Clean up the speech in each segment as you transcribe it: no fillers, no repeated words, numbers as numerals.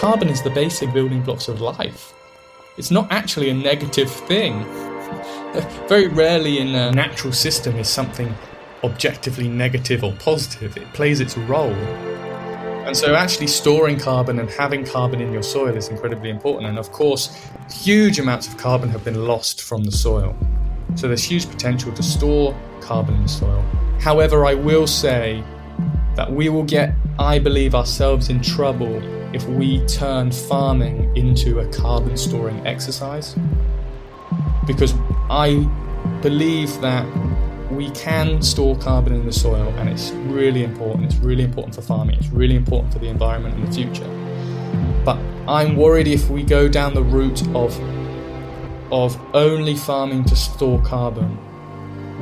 carbon is the basic building blocks of life. It's not actually a negative thing. Very rarely in a natural system is something objectively negative or positive. It plays its role. And so actually storing carbon and having carbon in your soil is incredibly important. And of course, huge amounts of carbon have been lost from the soil. So there's huge potential to store carbon in the soil. However, I will say that we will get, I believe, ourselves in trouble if we turn farming into a carbon storing exercise. Because I believe that we can store carbon in the soil, and it's really important. It's really important for farming. It's really important for the environment in the future. But I'm worried if we go down the route of only farming to store carbon,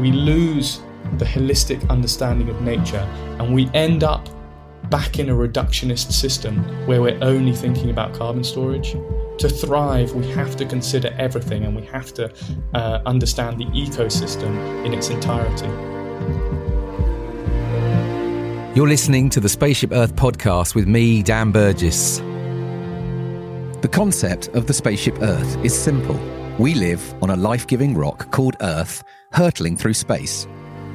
we lose the holistic understanding of nature, and we end up back in a reductionist system where we're only thinking about carbon storage. To thrive, we have to consider everything, and we have to understand the ecosystem in its entirety. You're listening to the Spaceship Earth podcast with me, Dan Burgess. The concept of the Spaceship Earth is simple. We live on a life-giving rock called Earth, hurtling through space.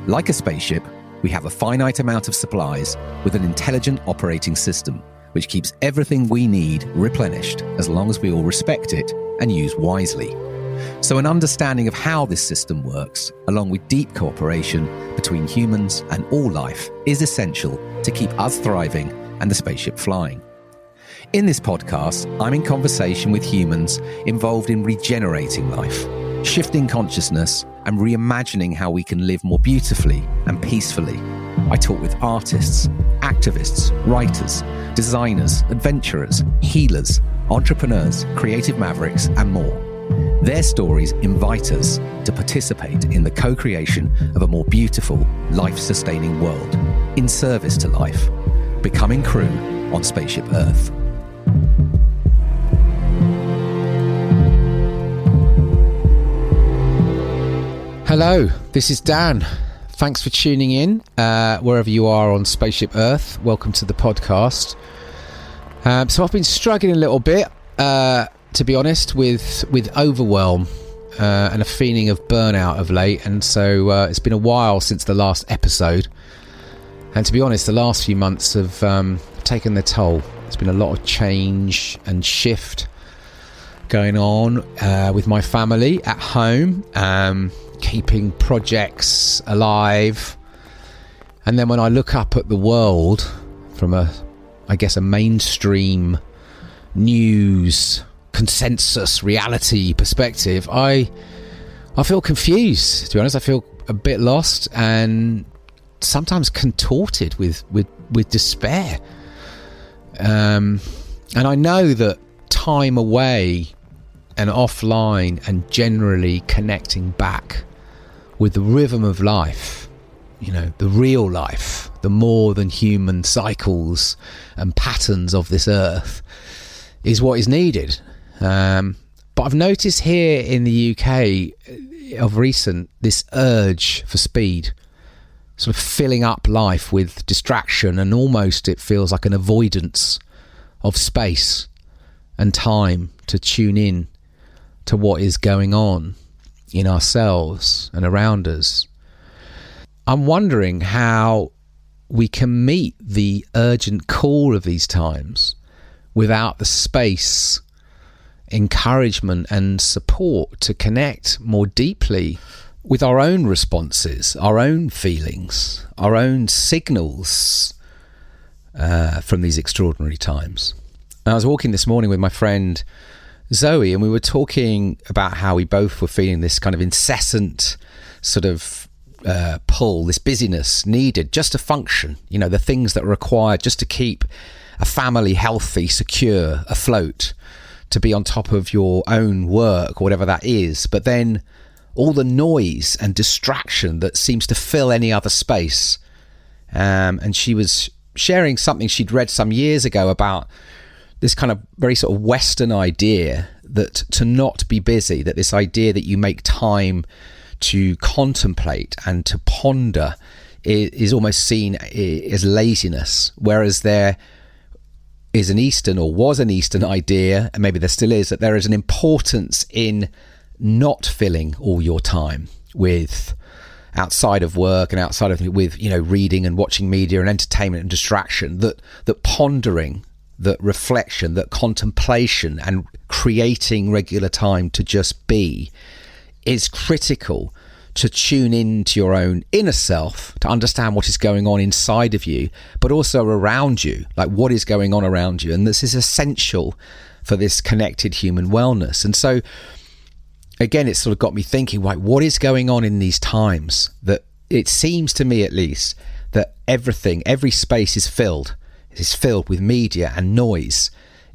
Like a spaceship, we have a finite amount of supplies with an intelligent operating system, which keeps everything we need replenished as long as we all respect it and use wisely. So an understanding of how this system works, along with deep cooperation between humans and all life, is essential to keep us thriving and the spaceship flying. In this podcast, I'm in conversation with humans involved in regenerating life, shifting consciousness, and reimagining how we can live more beautifully and peacefully. I talk with artists, activists, writers, designers, adventurers, healers, entrepreneurs, creative mavericks, and more. Their stories invite us to participate in the co-creation of a more beautiful, life-sustaining world, in service to life, becoming crew on Spaceship Earth. Hello, this is Dan. Thanks for tuning in, wherever you are on Spaceship Earth. Welcome to the podcast. So I've been struggling a little bit, to be honest, with overwhelm and a feeling of burnout of late. And so it's been a while since the last episode. And to be honest, the last few months have taken their toll. There's been a lot of change and shift going on with my family at home. Keeping projects alive, and then when I look up at the world from a mainstream news consensus reality perspective, I feel confused. To be honest, I feel a bit lost and sometimes contorted with despair. And I know that time away and offline and generally connecting back with the rhythm of life, the real life, the more than human cycles and patterns of this earth is what is needed. But I've noticed here in the UK of recent this urge for speed, sort of filling up life with distraction, and almost it feels like an avoidance of space and time to tune in to what is going on in ourselves and around us. I'm wondering how we can meet the urgent call of these times without the space, encouragement and support to connect more deeply with our own responses, our own feelings, our own signals from these extraordinary times. And I was walking this morning with my friend Zoe, and we were talking about how we both were feeling this kind of incessant sort of pull, this busyness needed just to function, the things that are required just to keep a family healthy, secure, afloat, to be on top of your own work or whatever that is. But then all the noise and distraction that seems to fill any other space. And she was sharing something she'd read some years ago about this kind of very sort of Western idea that to not be busy, that this idea that you make time to contemplate and to ponder is almost seen as laziness, whereas there is an Eastern, or was an Eastern idea, and maybe there still is, that there is an importance in not filling all your time with outside of work and outside of with reading and watching media and entertainment and distraction, that pondering, that reflection, that contemplation and creating regular time to just be is critical to tune into your own inner self, to understand what is going on inside of you, but also around you, like what is going on around you. And this is essential for this connected human wellness. And so, again, it sort of got me thinking, like, what is going on in these times that it seems to me, at least, that every space is filled. It is filled with media and noise.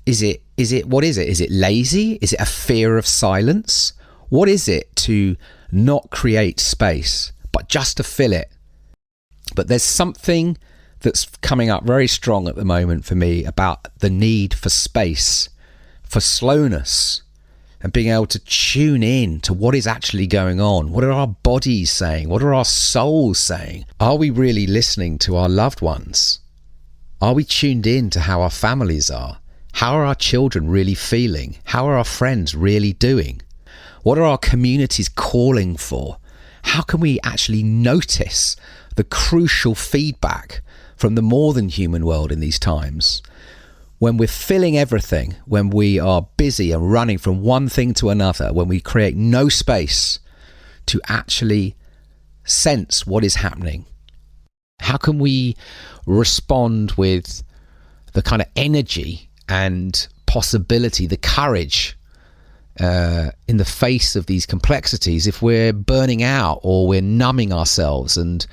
What is it? Is it lazy? Is it a fear of silence? What is it to not create space, but just to fill it? But there's something that's coming up very strong at the moment for me about the need for space, for slowness, and being able to tune in to what is actually going on. What are our bodies saying? What are our souls saying? Are we really listening to our loved ones? Are we tuned in to how our families are? How are our children really feeling? How are our friends really doing? What are our communities calling for? How can we actually notice the crucial feedback from the more than human world in these times? When we're filling everything, when we are busy and running from one thing to another, when we create no space to actually sense what is happening, how can we respond with the kind of energy and possibility, the courage in the face of these complexities, if we're burning out or we're numbing ourselves and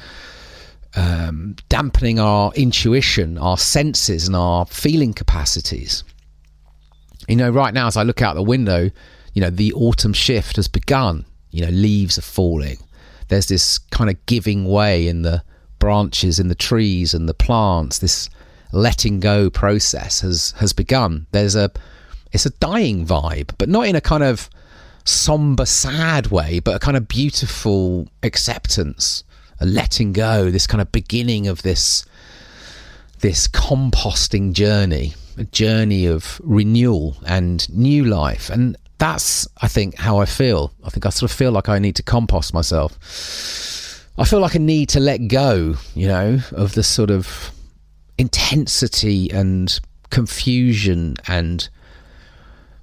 dampening our intuition, our senses and our feeling capacities? Right now, as I look out the window, the autumn shift has begun. Leaves are falling. There's this kind of giving way in the branches, in the trees and the plants. This letting go process has begun. It's a dying vibe, but not in a kind of somber, sad way, but a kind of beautiful acceptance, a letting go, this kind of beginning of this composting journey, a journey of renewal and new life. And that's, I think, how I feel. I think I sort of feel like I need to compost myself. I feel like I need to let go, of the sort of intensity and confusion and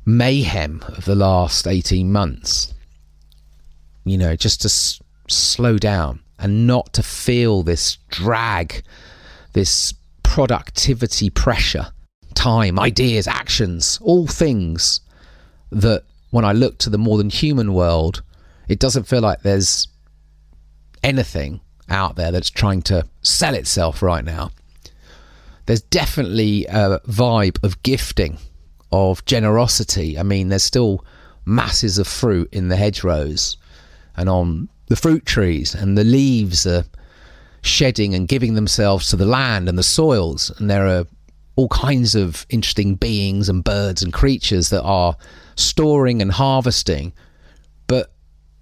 mayhem of the last 18 months, just to slow down and not to feel this drag, this productivity pressure, time, ideas, actions, all things that when I look to the more than human world, it doesn't feel like there's anything out there that's trying to sell itself right now. There's definitely a vibe of gifting, of generosity. I mean, there's still masses of fruit in the hedgerows and on the fruit trees, and the leaves are shedding and giving themselves to the land and the soils, and there are all kinds of interesting beings and birds and creatures that are storing and harvesting, but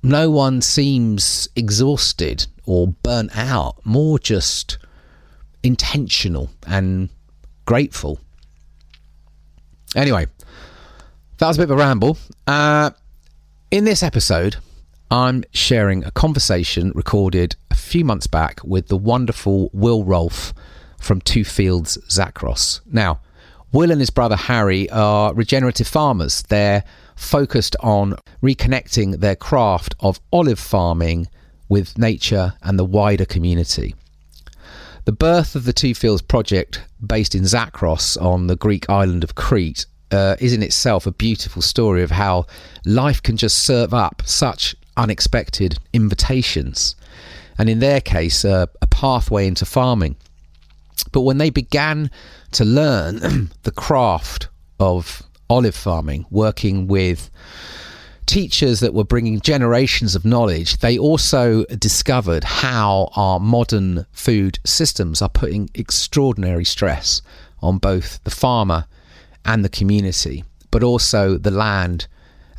no one seems exhausted or burnt out, more just intentional and grateful. Anyway, that was a bit of a ramble. In this episode, I'm sharing a conversation recorded a few months back with the wonderful Rolph from Two Fields Zakros. Now, Will and his brother Harry are regenerative farmers. They're focused on reconnecting their craft of olive farming with nature and the wider community. The birth of the Two Fields project, based in Zakros on the Greek island of Crete, is in itself a beautiful story of how life can just serve up such unexpected invitations, and in their case a pathway into farming. But when they began to learn the craft of olive farming, working with teachers that were bringing generations of knowledge, they also discovered how our modern food systems are putting extraordinary stress on both the farmer and the community, but also the land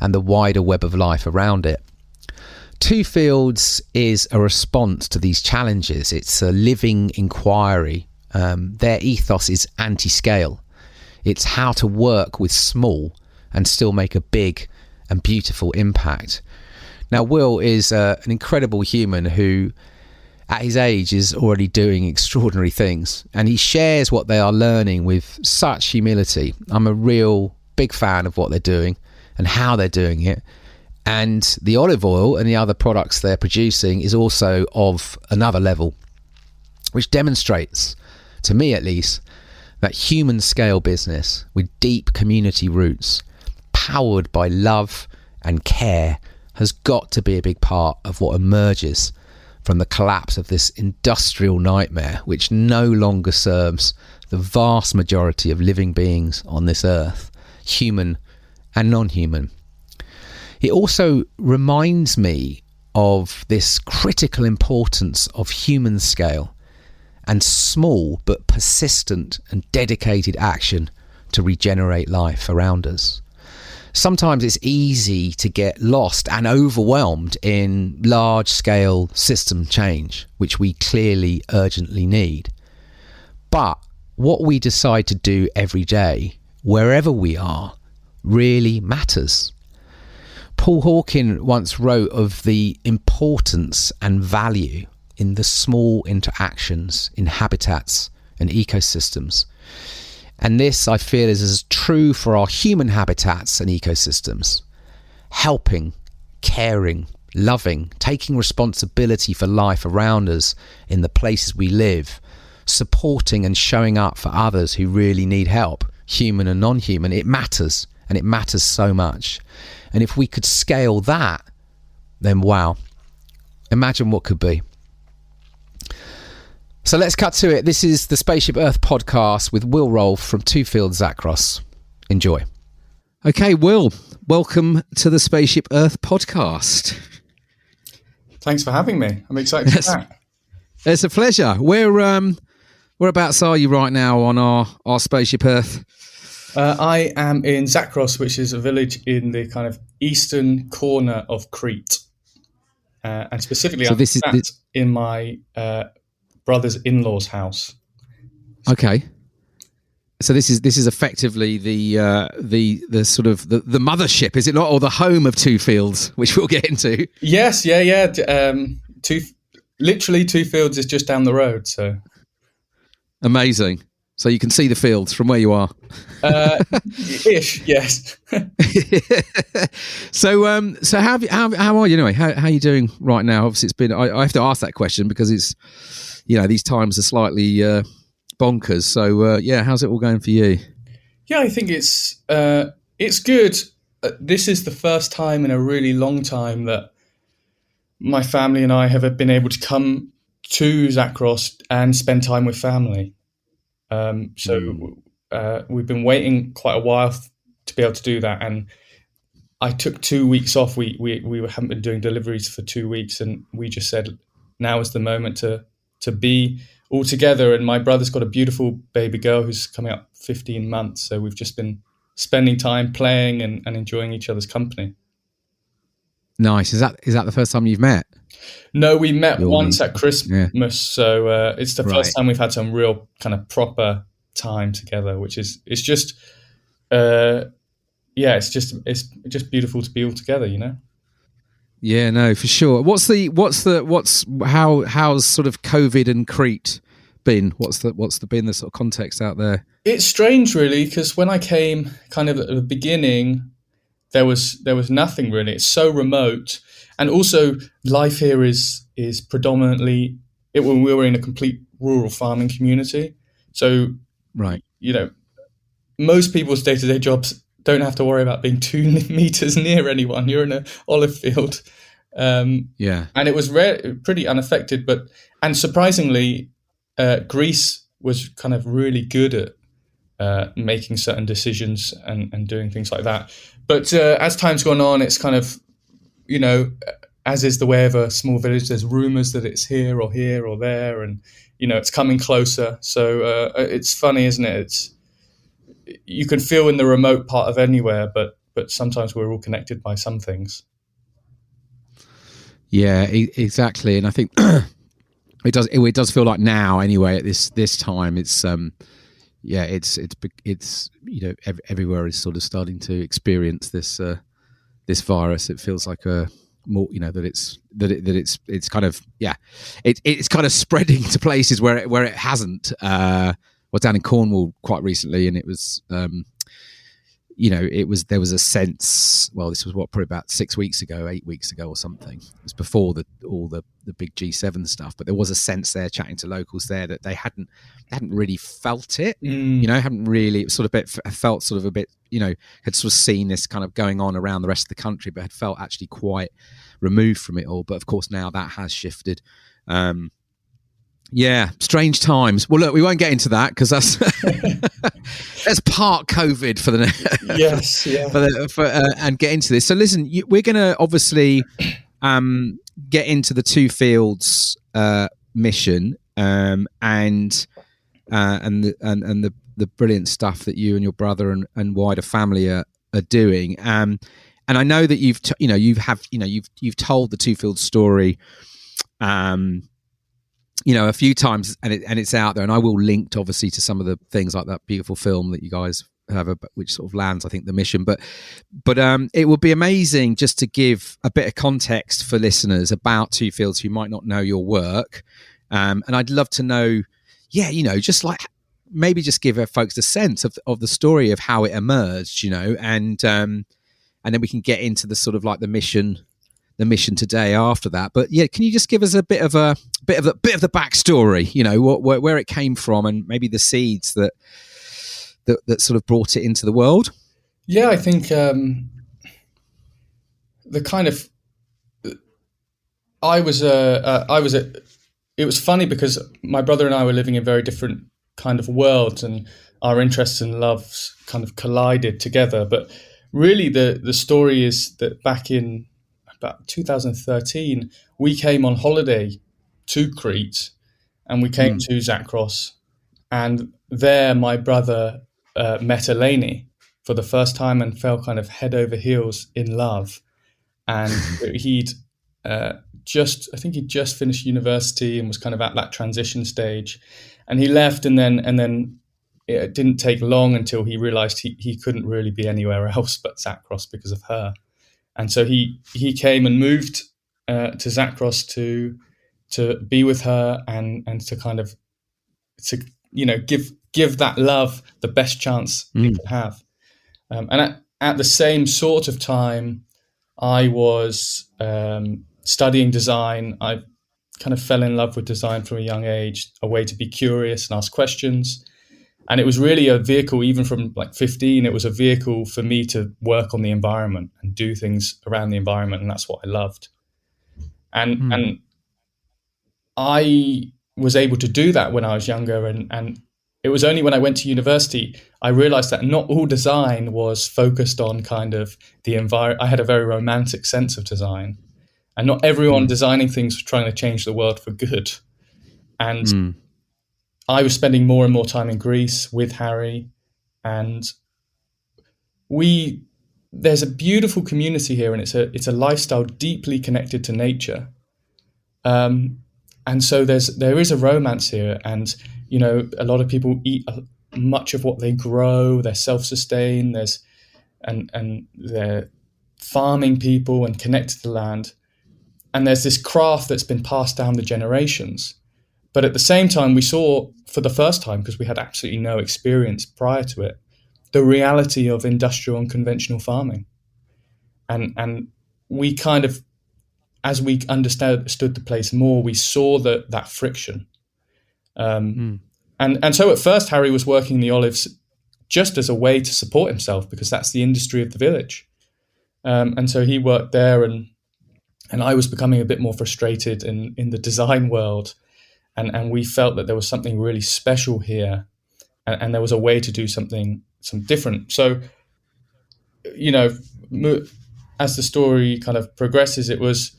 and the wider web of life around it. Two Fields is a response to these challenges. It's a living inquiry. Their ethos is anti-scale. It's how to work with small and still make a big and beautiful impact. Now, Will is an incredible human who, at his age, is already doing extraordinary things, and he shares what they are learning with such humility. I'm a real big fan of what they're doing and how they're doing it. And the olive oil and the other products they're producing is also of another level, which demonstrates, to me at least, that human scale business with deep community roots, powered by love and care, has got to be a big part of what emerges from the collapse of this industrial nightmare, which no longer serves the vast majority of living beings on this earth, human and non-human. It also reminds me of this critical importance of human scale and small but persistent and dedicated action to regenerate life around us. Sometimes it's easy to get lost and overwhelmed in large-scale system change, which we clearly urgently need. But what we decide to do every day, wherever we are, really matters. Paul Hawken once wrote of the importance and value in the small interactions in habitats and ecosystems. And this, I feel, is as true for our human habitats and ecosystems. Helping, caring, loving, taking responsibility for life around us in the places we live, supporting and showing up for others who really need help, human and non-human. It matters, and it matters so much. And if we could scale that, then wow, imagine what could be. So let's cut to it. This is the Spaceship Earth podcast with Will Rolph from Two Fields, Zakros. Enjoy. Okay, Will, welcome to the Spaceship Earth podcast. Thanks for having me. I'm excited to chat. It's a pleasure. Whereabouts are you right now on our Spaceship Earth? I am in Zakros, which is a village in the kind of eastern corner of Crete. And specifically, I'm sat in my brother's in-laws' house. Okay. So this is effectively the sort of the mothership, is it not, or the home of Two Fields, which we'll get into? Yes, yeah. Literally Two Fields is just down the road. So amazing. So you can see the fields from where you are. Ish, yes. So how are you anyway? How are you doing right now? Obviously, it's been. I have to ask that question because it's, these times are slightly bonkers. So how's it all going for you? Yeah, I think it's good. This is the first time in a really long time that my family and I have been able to come to Zakros and spend time with family. We've been waiting quite a while to be able to do that, and I took 2 weeks off. We haven't been doing deliveries for 2 weeks, and we just said now is the moment to be all together. And my brother's got a beautiful baby girl who's coming up 15 months, so we've just been spending time playing and enjoying each other's company. Nice. Is that the first time you've met? No, we met once at Christmas, yeah. So it's the first time we've had some real kind of proper time together, which is it's just beautiful to be all together, Yeah, no, for sure. How's sort of COVID and Crete been? What's been the sort of context out there? It's strange, really, because when I came, kind of at the beginning, there was nothing really. It's so remote. And also, life here is predominantly. We were in a complete rural farming community, so most people's day-to-day jobs don't have to worry about being 2 meters near anyone. You're in an olive field, and it was pretty unaffected. And surprisingly, Greece was kind of really good at making certain decisions and doing things like that. But as time's gone on, it's kind of, as is the way of a small village, there's rumors that it's here or there, and it's coming closer. So it's funny, isn't it? You can feel in the remote part of anywhere, but sometimes we're all connected by some things. Yeah, exactly. And I think it does feel like now anyway at this time it's yeah, it's everywhere is sort of starting to experience this virus. It feels like a more it's kind of it's kind of spreading to places where it hasn't. Well, down in Cornwall quite recently, and it was there was a sense. Well, this was probably about 6 weeks ago, 8 weeks ago, or something. It was before all the big G7 stuff, but there was a sense there, chatting to locals there, that they hadn't really felt it. Hadn't really felt sort of a bit. Had sort of seen this kind of going on around the rest of the country, but had felt actually quite removed from it all. But of course, now that has shifted. Yeah, strange times. Well, look, we won't get into that because that's that's part COVID for the yes, yeah. And get into this. So listen, we're going to obviously get into the Two Fields mission and the brilliant stuff that you and your brother and wider family are doing. And I know that you've told the Two Fields story. A few times, and it's out there, and I will link obviously to some of the things like that beautiful film that you guys have, which sort of lands, I think, the mission. But it would be amazing just to give a bit of context for listeners about Two Fields who might not know your work, and I'd love to know, just like maybe just give folks a sense of the story of how it emerged, and then we can get into the sort of like the mission today after that. But yeah, can you just give us a bit of the backstory, where it came from, and maybe the seeds that sort of brought it into the world? Yeah, I think it was funny because my brother and I were living in very different kind of worlds, and our interests and loves kind of collided together. But really the story is that back in about 2013, we came on holiday to Crete, and we came to Zakros, and there my brother met Eleni for the first time and fell kind of head over heels in love. And he'd just finished university and was kind of at that transition stage, and he left, and then it didn't take long until he realized he couldn't really be anywhere else but Zakros because of her. And so he came and moved to Zakros to be with her and to kind of give that love the best chance it could have. And at the same sort of time, I was studying design. I kind of fell in love with design from a young age, a way to be curious and ask questions. And it was really a vehicle, even from like 15, it was a vehicle for me to work on the environment and do things around the environment. And that's what I loved. And I was able to do that when I was younger. And it was only when I went to university, I realized that not all design was focused on kind of the environment. I had a very romantic sense of design. And not everyone designing things was trying to change the world for good. And I was spending more and more time in Greece with Harry, and there's a beautiful community here, and it's a lifestyle deeply connected to nature. And so there is a romance here, and a lot of people eat much of what they grow. They're self-sustained. And they're farming people and connected to the land. And there's this craft that's been passed down the generations. But at the same time, we saw for the first time, because we had absolutely no experience prior to it, the reality of industrial and conventional farming. And we kind of, as we understood the place more, we saw that friction. And so at first, Harry was working the olives just as a way to support himself, because that's the industry of the village. And so he worked there, and I was becoming a bit more frustrated in the design world. And we felt that there was something really special here, and there was a way to do some different. So, as the story kind of progresses, it was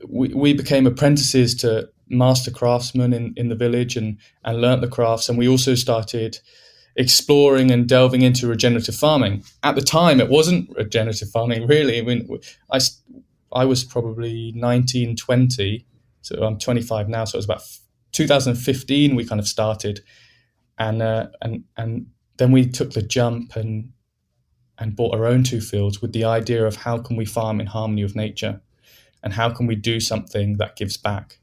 we became apprentices to master craftsmen in the village and learnt the crafts. And we also started exploring and delving into regenerative farming. At the time, it wasn't regenerative farming, really. I mean, I was probably 19, 20. So I'm 25 now. So it was about 2015 we kind of started. and then we took the jump and bought our own 2 fields with the idea of how can we farm in harmony with nature, and how can we do something that gives back.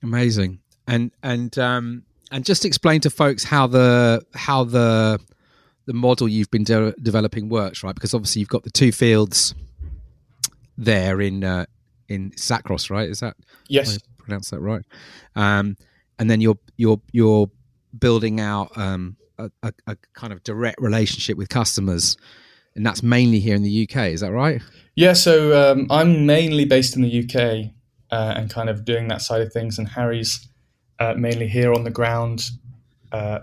Amazing. And just explain to folks how the model you've been developing works, right? Because obviously you've got the 2 fields there in Zakros, right? Is that, Yes, I pronounce that right? And then you're building out a kind of direct relationship with customers, and that's mainly here in the UK. Is that right? yeah. So I'm mainly based in the UK and kind of doing that side of things, and Harry's mainly here on the ground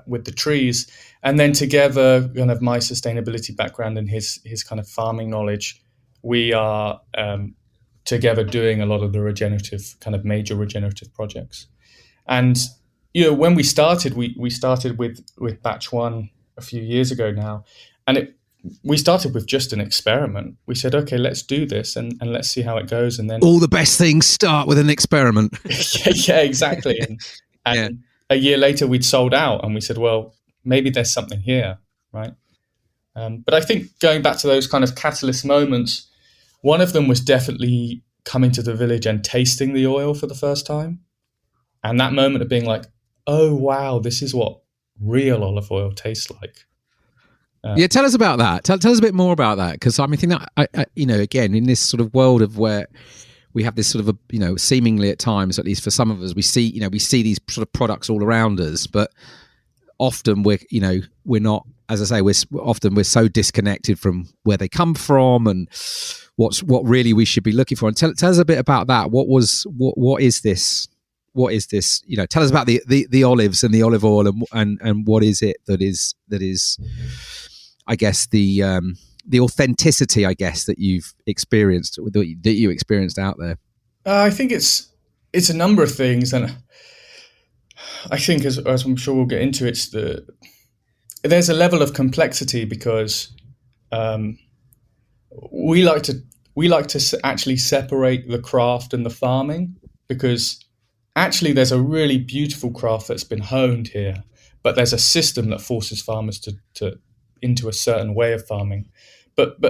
with the trees. And then together, kind of my sustainability background and his kind of farming knowledge, we are together doing a lot of the regenerative, kind of major regenerative projects. And when we started, we started with batch 1 a few years ago now, and we started with just an experiment. We said, okay, let's do this and let's see how it goes. And then all the best things start with an experiment. yeah, exactly. And a year later, we'd sold out, and we said, well, maybe there's something here, right? But I think going back to those kind of catalyst moments, one of them was definitely coming to the village and tasting the oil for the first time. And that moment of being like, oh, wow, this is what real olive oil tastes like. Tell us about that. Tell us a bit more about that, because I think that again, in this sort of world of where we have this sort of seemingly at times, at least for some of us, we see these sort of products all around us, but often we're not, as I say, we're so disconnected from where they come from and what really we should be looking for. And tell us a bit about that. What is this? What is this? Tell us about the olives and the olive oil, and what is it that is, I guess, the authenticity, I guess, that you've experienced, that you experienced out there. I think it's a number of things, and I think as I'm sure we'll get into, there's a level of complexity because we like to actually separate the craft and the farming, because actually there's a really beautiful craft that's been honed here, but there's a system that forces farmers to into a certain way of farming. But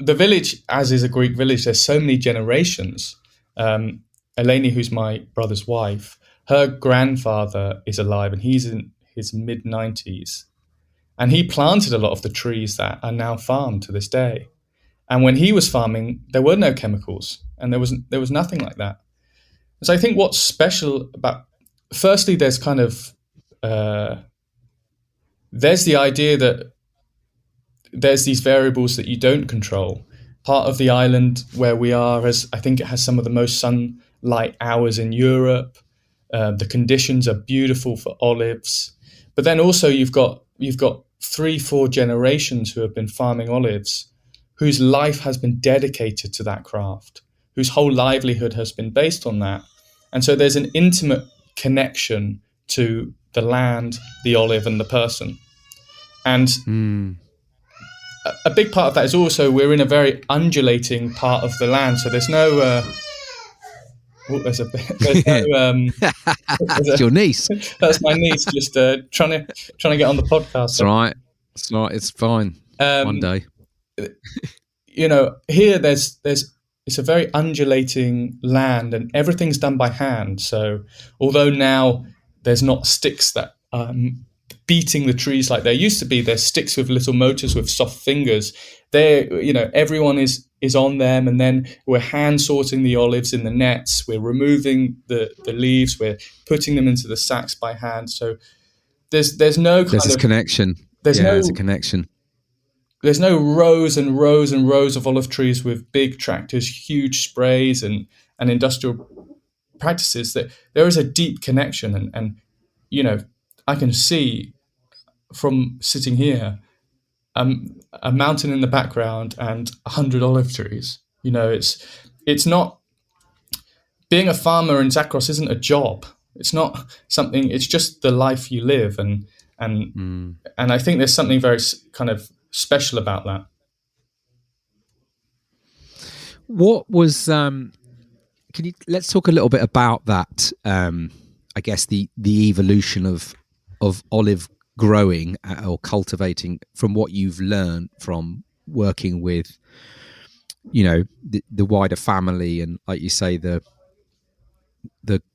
the village, as is a Greek village, there's so many generations. Eleni, who's my brother's wife, her grandfather is alive, and he's in his mid-90s. And he planted a lot of the trees that are now farmed to this day. And when he was farming, there were no chemicals, and there was nothing like that. So I think what's special about, firstly, there's kind of there's the idea that there's these variables that you don't control. Part of the island where we are, I think it has some of the most sunlight hours in Europe. The conditions are beautiful for olives, but then also you've got 3-4 generations who have been farming olives, whose life has been dedicated to that craft, whose whole livelihood has been based on that. And so there's an intimate connection to the land, the olive, and the person. And a big part of that is also we're in a very undulating part of the land. So there's no... there's no... That's your niece. That's my niece, just trying to get on the podcast. That's right. It's not. It's fine. One day. Here it's a very undulating land, and everything's done by hand. So although now there's not sticks that are beating the trees like there used to be, there's sticks with little motors with soft fingers. Everyone is on them, and then we're hand sorting the olives in the nets. We're removing the leaves. We're putting them into the sacks by hand. So there's no kind this of connection. There's a connection. There's no rows and rows and rows of olive trees with big tractors, huge sprays, and industrial practices. That there is a deep connection, and I can see from sitting here a mountain in the background and 100 olive trees. It's not, being a farmer in Zakros isn't a job. It's not something. It's just the life you live, and I think there's something very kind of special about that. What was? Let's talk a little bit about that. I guess the evolution of olive growing or cultivating from what you've learned from working with, the wider family, and like you say, the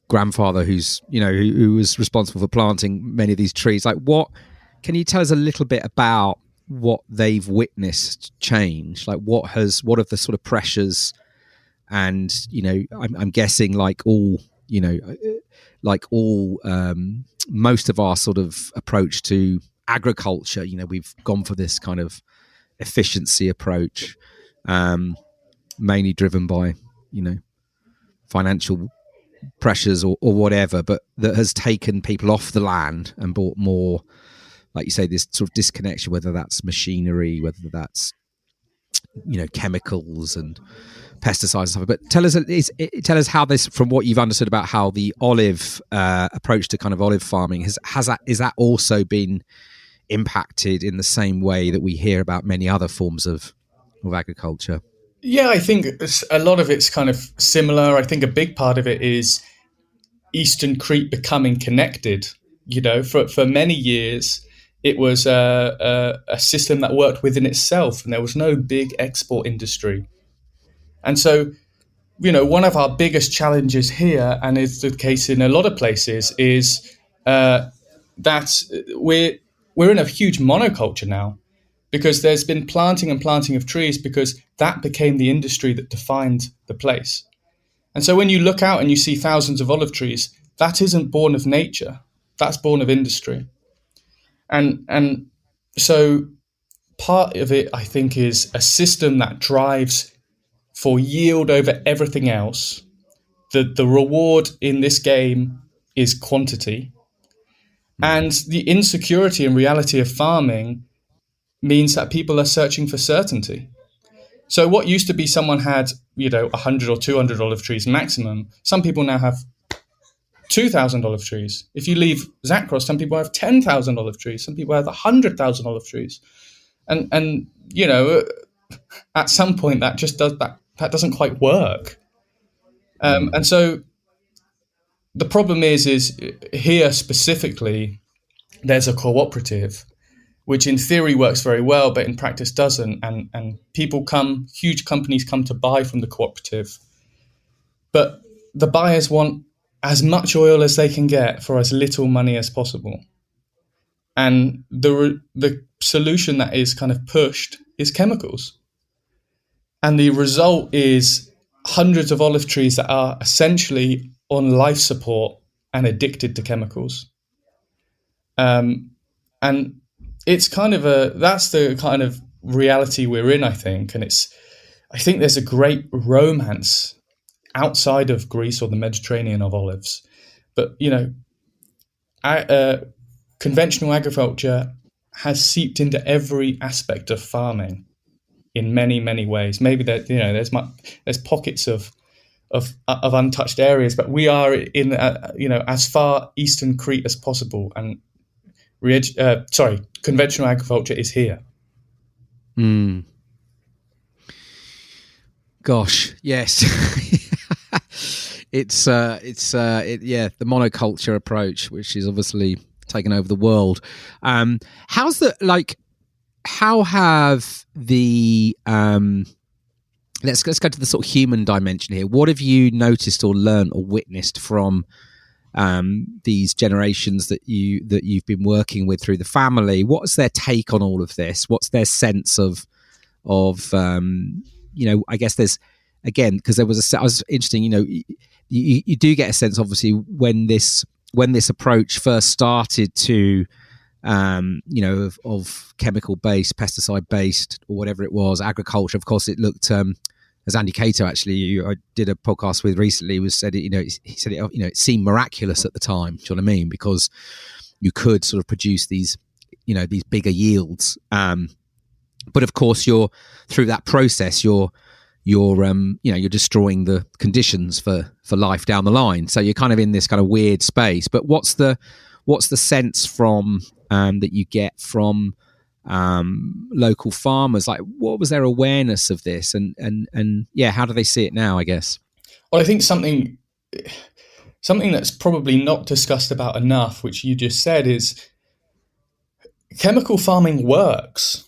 grandfather who's who was responsible for planting many of these trees. Like, what can you tell us a little bit about what they've witnessed change? Like, what are the sort of pressures? And I'm guessing, most of our sort of approach to agriculture, we've gone for this kind of efficiency approach, mainly driven by financial pressures or whatever, but that has taken people off the land and brought more, like you say, this sort of disconnection, whether that's machinery, whether that's chemicals and pesticides and stuff. But tell us how this, from what you've understood about how the olive approach to kind of olive farming is that also been impacted in the same way that we hear about many other forms of agriculture? Yeah, I think a lot of it's kind of similar. I think a big part of it is Eastern Crete becoming connected. For many years, it was a system that worked within itself, and there was no big export industry. And so, one of our biggest challenges here, and is the case in a lot of places, is that we're in a huge monoculture now, because there's been planting and planting of trees, because that became the industry that defined the place. And so when you look out and you see thousands of olive trees, that isn't born of nature, that's born of industry. And so part of it, I think, is a system that drives for yield over everything else. The reward in this game is quantity. And the insecurity and reality of farming means that people are searching for certainty. So what used to be someone had, 100 or 200 olive trees maximum, some people now have 2,000 olive trees. If you leave Zakros, some people have 10,000 olive trees. Some people have 100,000 olive trees. And at some point that just that doesn't quite work. And so the problem is here specifically, there's a cooperative, which in theory works very well, but in practice doesn't. And huge companies come to buy from the cooperative. But the buyers want as much oil as they can get for as little money as possible. And the solution that is kind of pushed is chemicals. And the result is hundreds of olive trees that are essentially on life support and addicted to chemicals. And it's that's the kind of reality we're in, I think. And I think there's a great romance outside of Greece or the Mediterranean of olives. But, conventional agriculture has seeped into every aspect of farming in many, many ways. Maybe there's pockets of untouched areas, but we are in as far Eastern Crete as possible, and conventional agriculture is here. Gosh, yes. It's the monoculture approach, which is obviously taken over the world. How have the let's go to the sort of human dimension here. What have you noticed or learned or witnessed from these generations that you've been working with through the family? What's their take on all of this? What's their sense of I guess there's, again, because there was I was interesting, you do get a sense, obviously, when this approach first started to of chemical based, pesticide based, or whatever it was, agriculture. Of course, it looked as Andy Cato, actually, I did a podcast with recently, he said it seemed miraculous at the time. Do you know what I mean? Because you could sort of produce these bigger yields. But of course, through that process, you're destroying the conditions for life down the line. So you're kind of in this kind of weird space. But what's the sense from that you get from local farmers? Like, what was their awareness of this, and how do they see it now, I guess? Well, I think something something that's probably not discussed about enough, which you just said, is chemical farming works.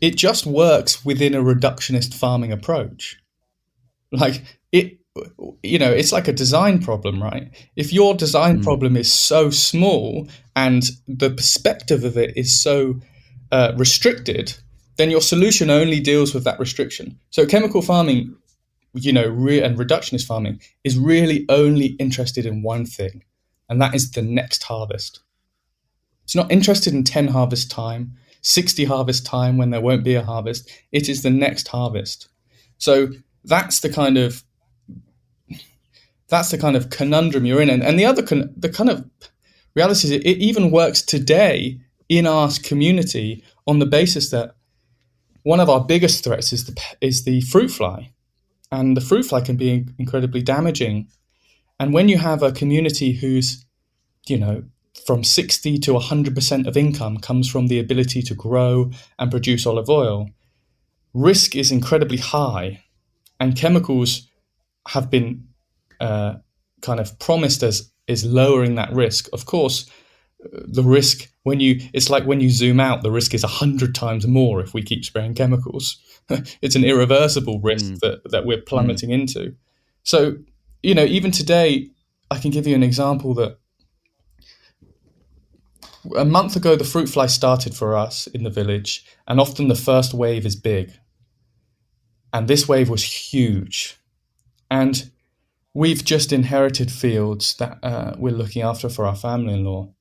It just works within a reductionist farming approach. Like it, it's like a design problem, right? If your design problem is so small and the perspective of it is so restricted, then your solution only deals with that restriction. So chemical farming, and reductionist farming is really only interested in one thing, and that is the next harvest. It's not interested in 10 harvest time, 60 harvest time when there won't be a harvest. It is the next harvest. So that's the kind of conundrum you're in. And the kind of reality is it even works today in our community on the basis that one of our biggest threats is the fruit fly. And the fruit fly can be incredibly damaging. And when you have a community whose, from 60 to 100% of income comes from the ability to grow and produce olive oil, risk is incredibly high. And chemicals have been kind of promised as is lowering that risk. Of course, the risk it's like when you zoom out, the risk is 100 times more if we keep spraying chemicals. It's an irreversible risk that we're plummeting into. So, even today, I can give you an example that a month ago, the fruit fly started for us in the village, and often the first wave is big. And this wave was huge. And we've just inherited fields that we're looking after for our family-in-law.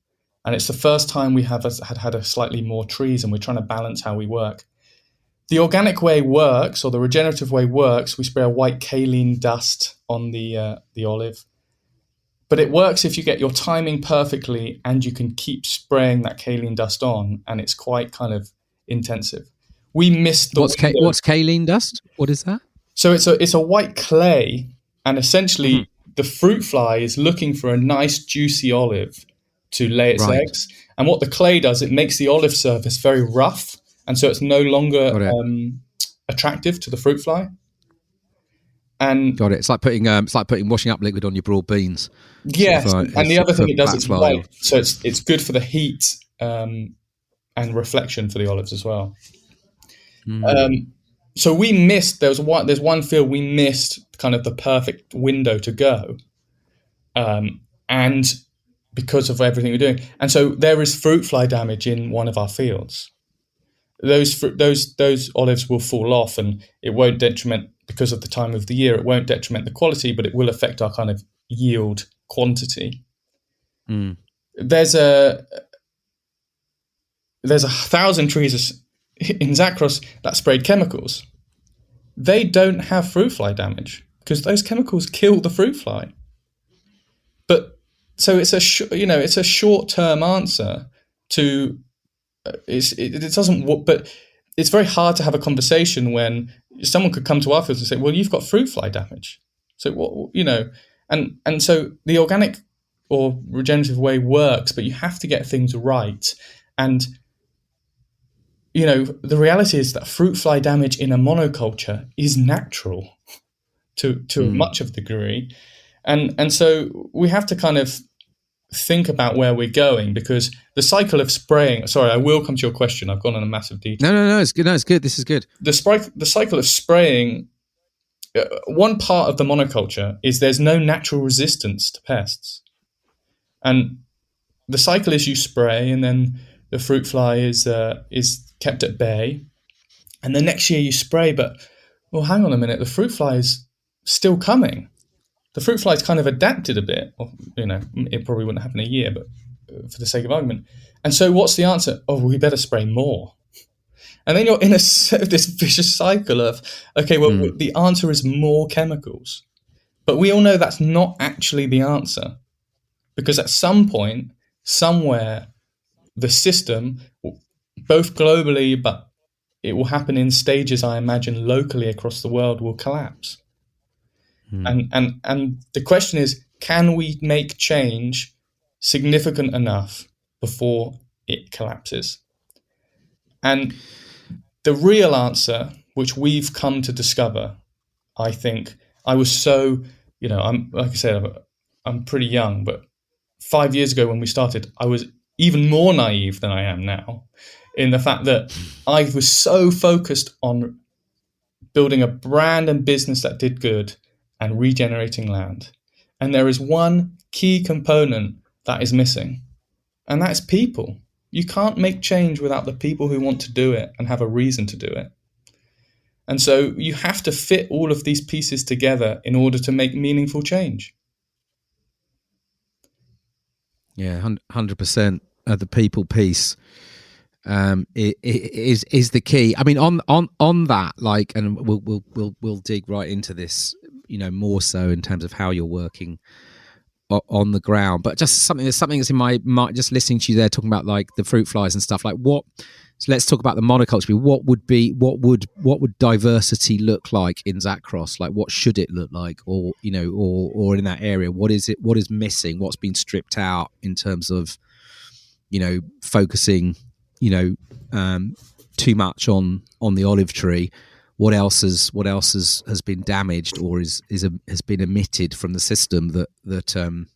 And it's the first time we had a slightly more trees, and we're trying to balance how we work. The organic way works, or the regenerative way works. We spray a white kaolin dust on the olive. But it works if you get your timing perfectly and you can keep spraying that kaolin dust on, and it's quite kind of intensive. We missed the What's kaolin dust? What is that? So it's a white clay, and essentially the fruit fly is looking for a nice juicy olive to lay its eggs. And what the clay does, it makes the olive surface very rough, and so it's no longer attractive to the fruit fly. And got it. It's like putting washing up liquid on your broad beans. Yes, and the other thing it does is white, so it's good for the heat and reflection for the olives as well. So we missed. There's one field we missed, kind of the perfect window to go, and because of everything we're doing, and so there is fruit fly damage in one of our fields. Those olives will fall off, and it won't detriment because of the time of the year. It won't detriment the quality, but it will affect our kind of yield quantity. There's 1,000 trees in Zakros that sprayed chemicals. They don't have fruit fly damage because those chemicals kill the fruit fly. But so it's a short-term answer to it doesn't. But it's very hard to have a conversation when someone could come to our fields and say, "Well, you've got fruit fly damage." So what and so the organic or regenerative way works, but you have to get things right. And the reality is that fruit fly damage in a monoculture is natural to much of the degree, and so we have to kind of think about where we're going, because the cycle of spraying. Sorry, I will come to your question. I've gone on a massive detail. No, it's good. No, it's good. This is good. The cycle of spraying. One part of the monoculture is there's no natural resistance to pests, and the cycle is you spray, and then the fruit fly is kept at bay, and the next year you spray, but hang on a minute, the fruit fly is still coming. The fruit fly's kind of adapted a bit. Or, it probably wouldn't happen a year, but for the sake of argument. And so what's the answer? We better spray more. And then you're in this vicious cycle of, the answer is more chemicals. But we all know that's not actually the answer. Because at some point, somewhere, the system, both globally, but it will happen in stages, I imagine, locally across the world, will collapse. And the question is, can we make change significant enough before it collapses? And the real answer, which we've come to discover, I think, I was so, like I said, I'm pretty young, but 5 years ago when we started, I was even more naive than I am now, in the fact that I was so focused on building a brand and business that did good and regenerating land. And there is one key component that is missing, and that's people. You can't make change without the people who want to do it and have a reason to do it. And so you have to fit all of these pieces together in order to make meaningful change. Yeah, 100%. The people piece is the key. I mean, on that, like, and we'll dig right into this, more so in terms of how you're working on the ground. But just something that's in my mind, just listening to you there talking about like the fruit flies and stuff. Like, what? So let's talk about the monoculture. What would diversity look like in Zakros? Like, what should it look like, or or in that area? What is it? What is missing? What's been stripped out in terms of, focusing, too much on the olive tree? What else has been damaged or has been omitted from the system that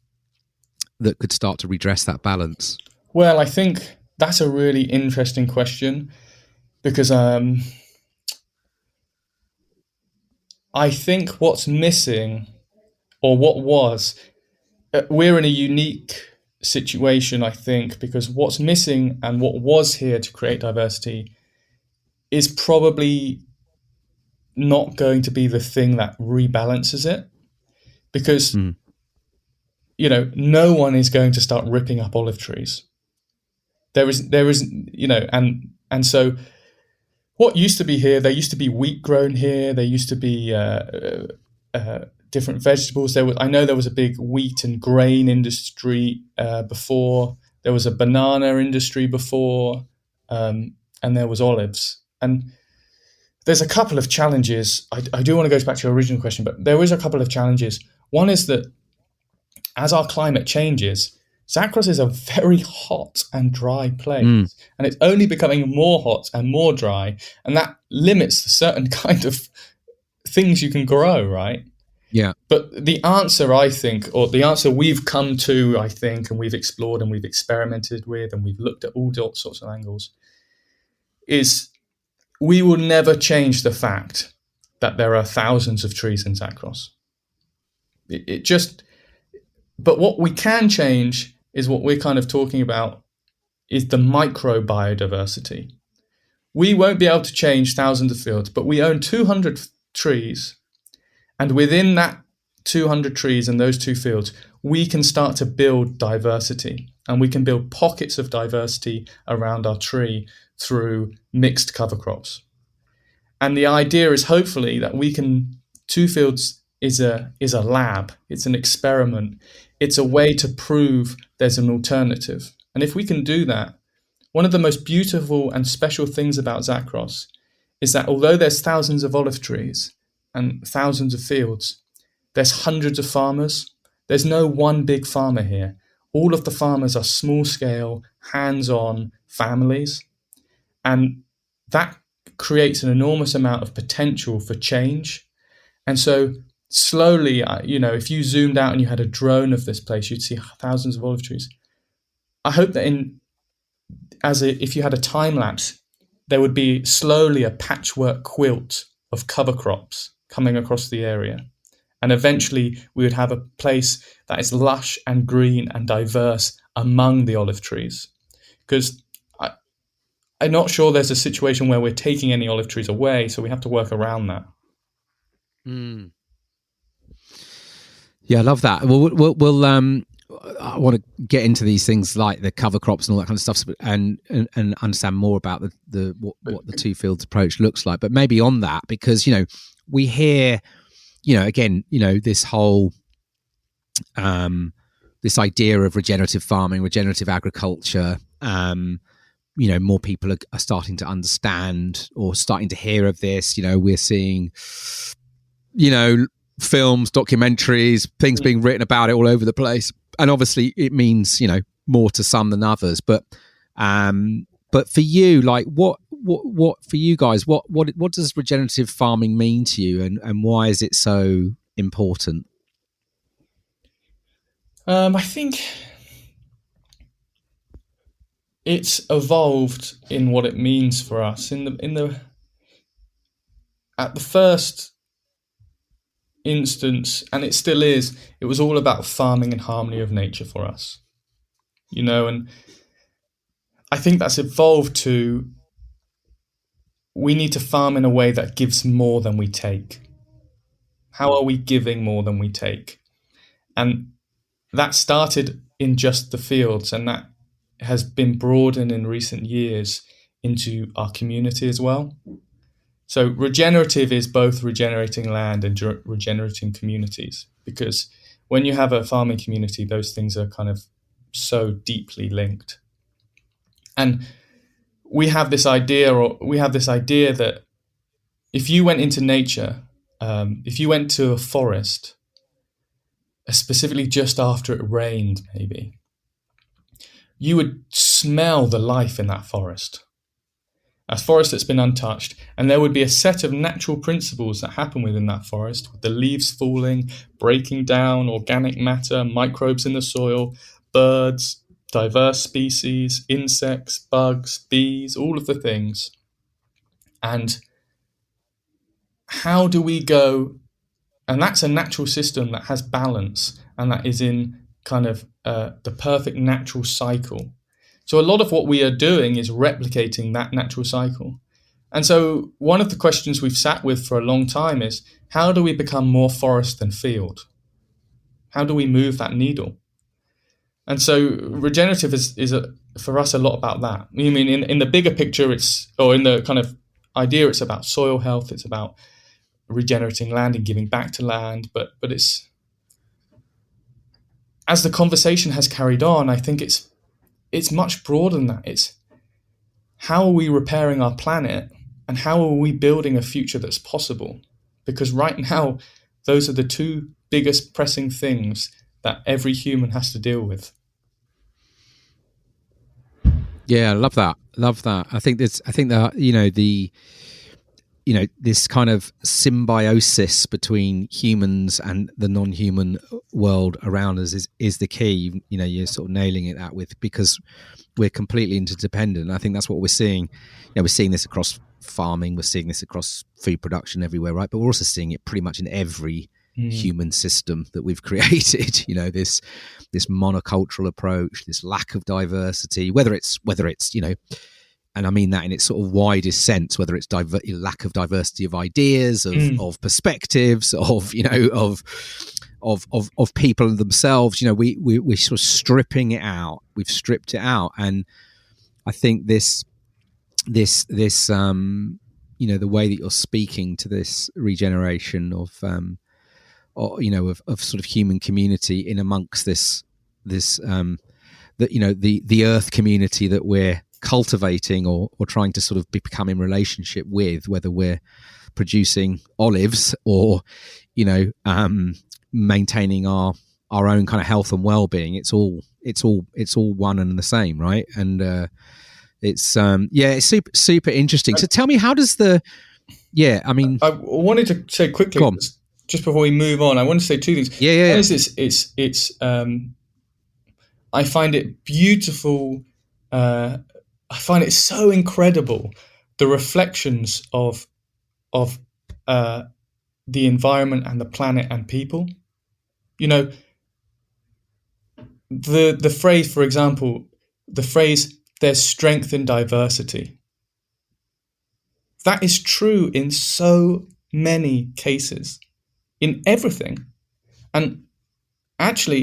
could start to redress that balance? Well, I think that's a really interesting question, because I think what's missing, or what was, we're in a unique situation, I think, because what's missing and what was here to create diversity is probably not going to be the thing that rebalances it, because no one is going to start ripping up olive trees. There is and so what used to be here, there used to be wheat grown here, there used to be different vegetables. I know there was a big wheat and grain industry before. There was a banana industry before, and there was olives. And there's a couple of challenges. I do want to go back to your original question, but there is a couple of challenges. One is that as our climate changes, Zakros is a very hot and dry place, and it's only becoming more hot and more dry, and that limits the certain kind of things you can grow, right? Yeah. But the answer, I think, or the answer we've come to, I think, and we've explored and we've experimented with and we've looked at all sorts of angles, is we will never change the fact that there are thousands of trees in Zakros. But what we can change is what we're kind of talking about, is the micro biodiversity. We won't be able to change thousands of fields, but we own 200 trees. And within that 200 trees and those 2 fields, we can start to build diversity, and we can build pockets of diversity around our tree through mixed cover crops. And the idea is hopefully that 2 fields is a lab, it's an experiment, it's a way to prove there's an alternative. And if we can do that, one of the most beautiful and special things about Zakros is that although there's thousands of olive trees and thousands of fields, there's hundreds of farmers. There's no one big farmer here. All of the farmers are small scale, hands-on families. And that creates an enormous amount of potential for change. And so slowly, if you zoomed out and you had a drone of this place, you'd see thousands of olive trees. I hope that if you had a time lapse, there would be slowly a patchwork quilt of cover crops coming across the area. And eventually we would have a place that is lush and green and diverse among the olive trees. Because I'm not sure there's a situation where we're taking any olive trees away, so we have to work around that. Yeah, I love that. We'll I want to get into these things like the cover crops and all that kind of stuff, and understand more about what the 2 fields approach looks like. But maybe on that, because we hear, again, this whole this idea of regenerative farming, regenerative agriculture. More people are starting to understand or starting to hear of this. We're seeing, films, documentaries, things being written about it all over the place. And obviously it means, more to some than others. But for you, like what for you guys, what does regenerative farming mean to you, and why is it so important? I think it's evolved in what it means for us. At the first instance, and it still is, it was all about farming and harmony of nature for us. And I think that's evolved to, we need to farm in a way that gives more than we take. How are we giving more than we take? And that started in just the fields, and that has been broadened in recent years into our community as well. So regenerative is both regenerating land and regenerating communities, because when you have a farming community, those things are kind of so deeply linked. And we have this idea that if you went into nature, if you went to a forest, specifically just after it rained, maybe, you would smell the life in that forest. A forest that's been untouched, and there would be a set of natural principles that happen within that forest, with the leaves falling, breaking down organic matter, microbes in the soil, birds, diverse species, insects, bugs, bees, all of the things. And how do we go? And that's a natural system that has balance, and that is in kind of the perfect natural cycle. So a lot of what we are doing is replicating that natural cycle. And so one of the questions we've sat with for a long time is, how do we become more forest than field? How do we move that needle? And so regenerative is for us a lot about that. I mean, in the bigger picture, in the kind of idea, it's about soil health, it's about regenerating land and giving back to land. But it's, as the conversation has carried on, I think it's much broader than that. It's, how are we repairing our planet, and how are we building a future that's possible? Because right now, those are the two biggest pressing things that every human has to deal with. Yeah, I love that. I think that this kind of symbiosis between humans and the non-human world around us is the key. You're sort of nailing it that with, because we're completely interdependent. I think that's what we're seeing. We're seeing this across farming, we're seeing this across food production everywhere, right? But we're also seeing it pretty much in every human system that we've created. This monocultural approach, this lack of diversity, whether it's and I mean that in its sort of widest sense, whether it's lack of diversity of ideas, of perspectives, of people themselves. We're sort of stripping it out. We've stripped it out, and I think this the way that you're speaking to this regeneration of sort of human community in amongst the earth community that we're cultivating or trying to sort of become in relationship with, whether we're producing olives or maintaining our own kind of health and well-being. It's all one and the same, right? And it's super interesting. So tell me, how does I wanted to say quickly, just before we move on, I want to say two things. Yeah. One is it's I find it beautiful. I find it so incredible, the reflections of the environment and the planet and people. The phrase, for example, "there's strength in diversity." That is true in so many cases, in everything, and actually,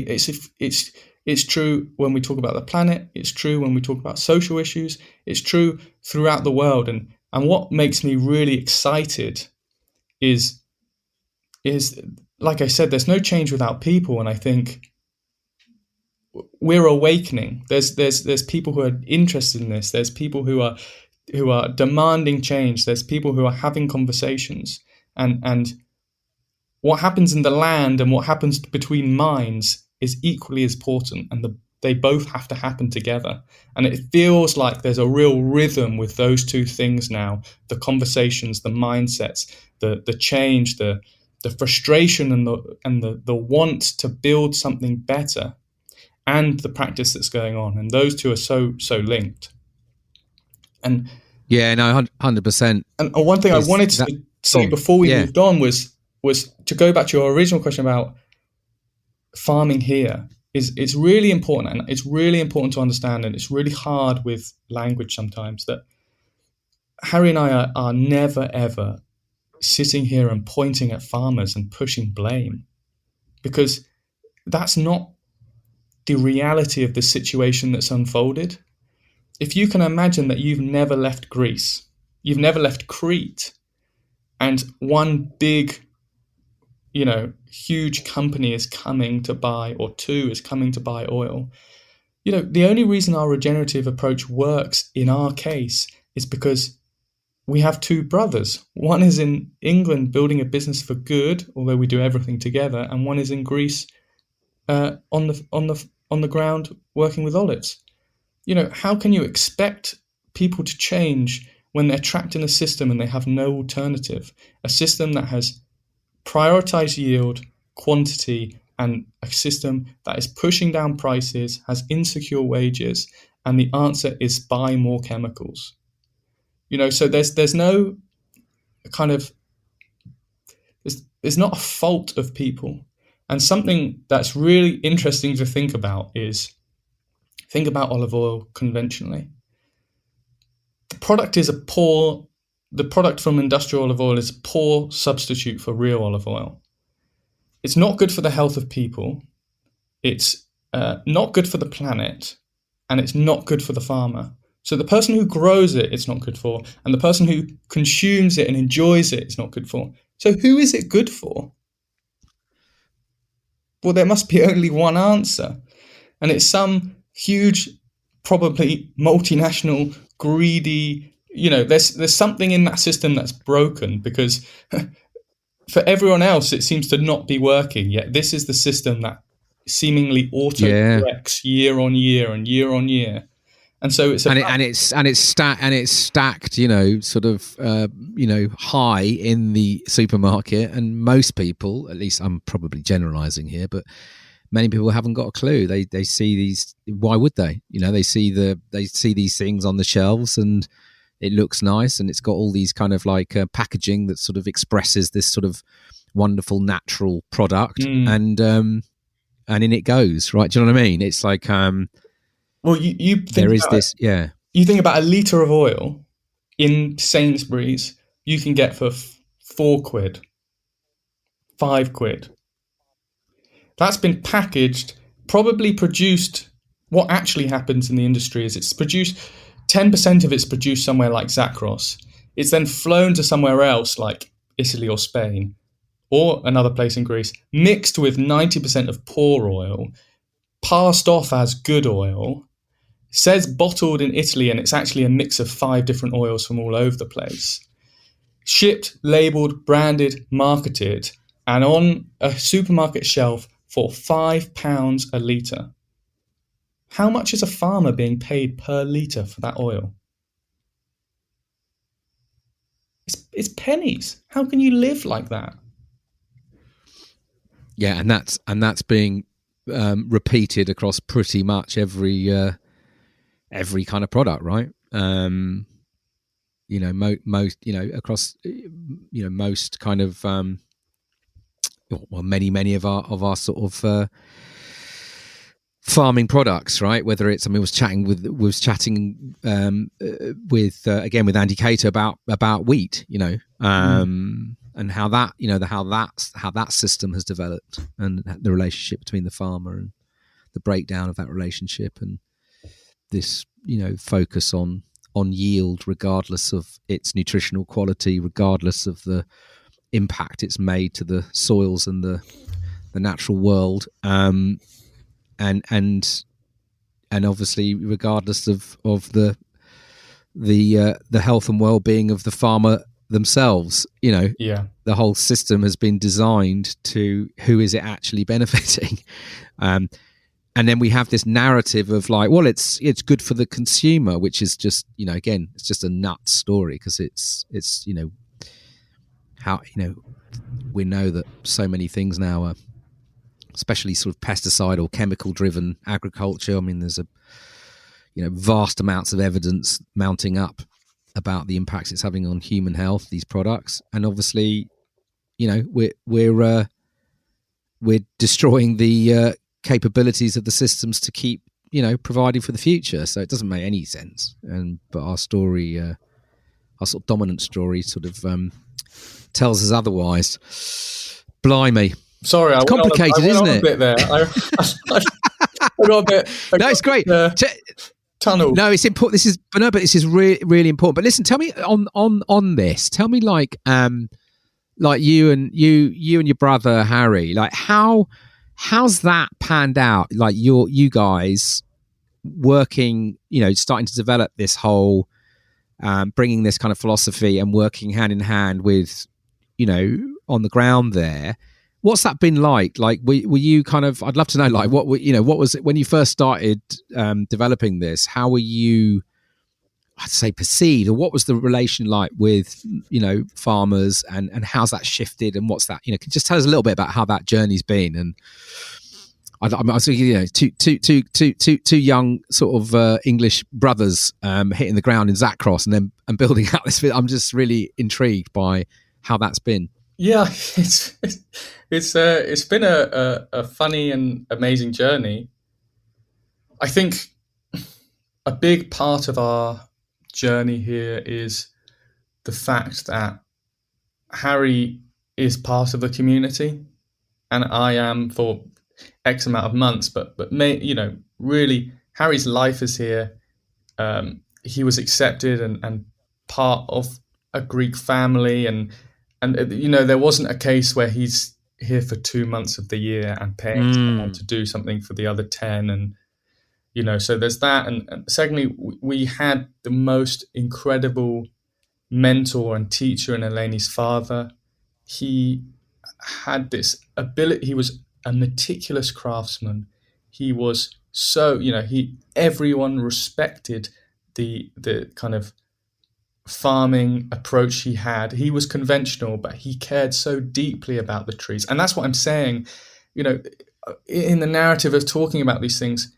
it's true when we talk about the planet. It's true when we talk about social issues. It's true throughout the world. And what makes me really excited is like I said, there's no change without people. And I think we're awakening. There's people who are interested in this. There's people who are demanding change. There's people who are having conversations. And what happens in the land and what happens between minds is equally as important, and they both have to happen together. And it feels like there's a real rhythm with those two things now: the conversations, the mindsets, the change, the frustration, and the want to build something better. and the practice that's going on, and those two are so linked. And yeah, no, 100%. And one thing I wanted to say before we moved on was to go back to your original question about farming here. It's really important, and it's really important to understand, and it's really hard with language sometimes, that Harry and I are never ever sitting here and pointing at farmers and pushing blame, because that's not the reality of the situation that's unfolded. If you can imagine that you've never left Greece, you've never left Crete, and one big, huge company is coming to buy, or two is coming to buy oil. The only reason our regenerative approach works in our case is because we have two brothers. One is in England building a business for good, although we do everything together, and one is in Greece on the ground working with olives. How can you expect people to change when they're trapped in a system and they have no alternative? A system that has prioritized yield, quantity, and a system that is pushing down prices, has insecure wages, and the answer is buy more chemicals. So there's no kind of, there's not a fault of people. And something that's really interesting to think about is, think about olive oil conventionally. The product from industrial olive oil is a poor substitute for real olive oil. It's not good for the health of people. It's not good for the planet, and it's not good for the farmer. So the person who grows it, it's not good for, and the person who consumes it and enjoys it, it's not good for. So who is it good for? Well, there must be only one answer, and it's some huge, probably multinational, greedy, there's something in that system that's broken, because for everyone else it seems to not be working, yet this is the system that seemingly auto-corrects year on year and year on year. And so it's stacked, sort of, high in the supermarket, and most people, at least I'm probably generalizing here, but many people haven't got a clue. They see these. Why would they? They see these things on the shelves, and it looks nice, and it's got all these kind of like packaging that sort of expresses this sort of wonderful natural product, and in it goes, right? Do you know what I mean? It's like, well, you think there is this, yeah. You think about a litre of oil in Sainsbury's, you can get for £4, £5. That's been packaged, probably produced. What actually happens in the industry is it's produced, 10% of it's produced somewhere like Zakros. It's then flown to somewhere else like Italy or Spain or another place in Greece, mixed with 90% of poor oil, passed off as good oil, says bottled in Italy, and it's actually a mix of 5 different oils from all over the place. Shipped, labelled, branded, marketed, and on a supermarket shelf for £5 a litre. How much is a farmer being paid per litre for that oil? It's pennies. How can you live like that? Yeah, and that's being repeated across pretty much every kind of product, right? Most across most kind of many of our sort of farming products, right? Whether it's, I was chatting with again with Andy Cater about wheat, and how that how that system has developed, and the relationship between the farmer and the breakdown of that relationship, and this focus on yield regardless of its nutritional quality, regardless of the impact it's made to the soils and the natural world, and obviously regardless of the health and well-being of the farmer themselves. The whole system has been designed to who is it actually benefiting, and then we have this narrative of like, well, it's good for the consumer, which is just again, it's just a nuts story, because it's how we know that so many things now are especially sort of pesticide or chemical driven agriculture. I mean, there's vast amounts of evidence mounting up about the impacts it's having on human health, these products. And obviously, we're destroying the capabilities of the systems to keep, providing for the future. So it doesn't make any sense. But our story, our sort of dominant story sort of tells us otherwise. Blimey. Sorry, it's complicated, isn't it? A bit there. I got a bit. No, it's great. Tunnel. No, it's important. This is really, really important. But listen, tell me on this. Tell me like you and your brother Harry. Like how's that panned out? Like you guys working, starting to develop this whole, bringing this kind of philosophy and working hand in hand with, on the ground there. What's that been like? Like, were you kind of? I'd love to know. Like, what was it when you first started developing this? How were you? I'd say perceived, or what was the relation like with farmers, and how's that shifted, and what's that? Can you just tell us a little bit about how that journey's been? And I was thinking, two young sort of English brothers hitting the ground in Zakros and building out this. I'm just really intrigued by how that's been. Yeah, it's been a funny and amazing journey. I think a big part of our journey here is the fact that Harry is part of the community, and I am for X amount of months. But really, Harry's life is here. He was accepted and part of a Greek family, and there wasn't a case where he's here for 2 months of the year and paying someone to do something for the other 10. And, so there's that. And secondly, we had the most incredible mentor and teacher in Eleni's father. He had this ability. He was a meticulous craftsman. He was so, everyone respected the kind of farming approach he had. He was conventional, but he cared so deeply about the trees. And that's what I'm saying, in the narrative of talking about these things,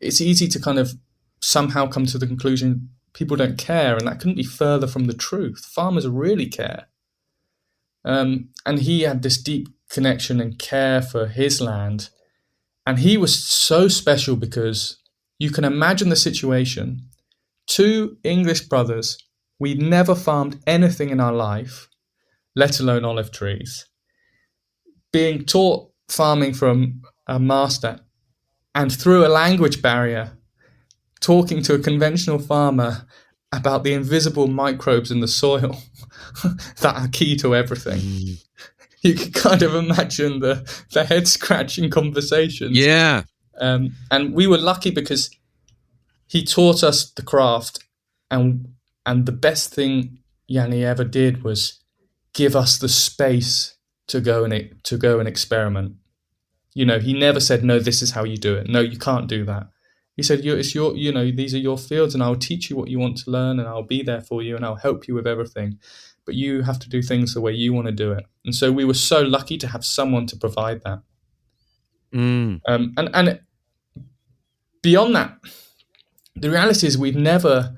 it's easy to kind of somehow come to the conclusion people don't care, and that couldn't be further from the truth. Farmers really care. And he had this deep connection and care for his land. And he was so special because you can imagine the situation. 2 English brothers, we'd never farmed anything in our life, let alone olive trees, being taught farming from a master, and through a language barrier, talking to a conventional farmer about the invisible microbes in the soil that are key to everything. You can kind of imagine the head-scratching conversations. Yeah. And we were lucky because he taught us the craft, and the best thing Yanni ever did was give us the space to go and experiment. He never said, no, this is how you do it. No, you can't do that. He said, these are your fields, and I'll teach you what you want to learn, and I'll be there for you, and I'll help you with everything. But you have to do things the way you want to do it. And so we were so lucky to have someone to provide that. And beyond that, the reality is we've never.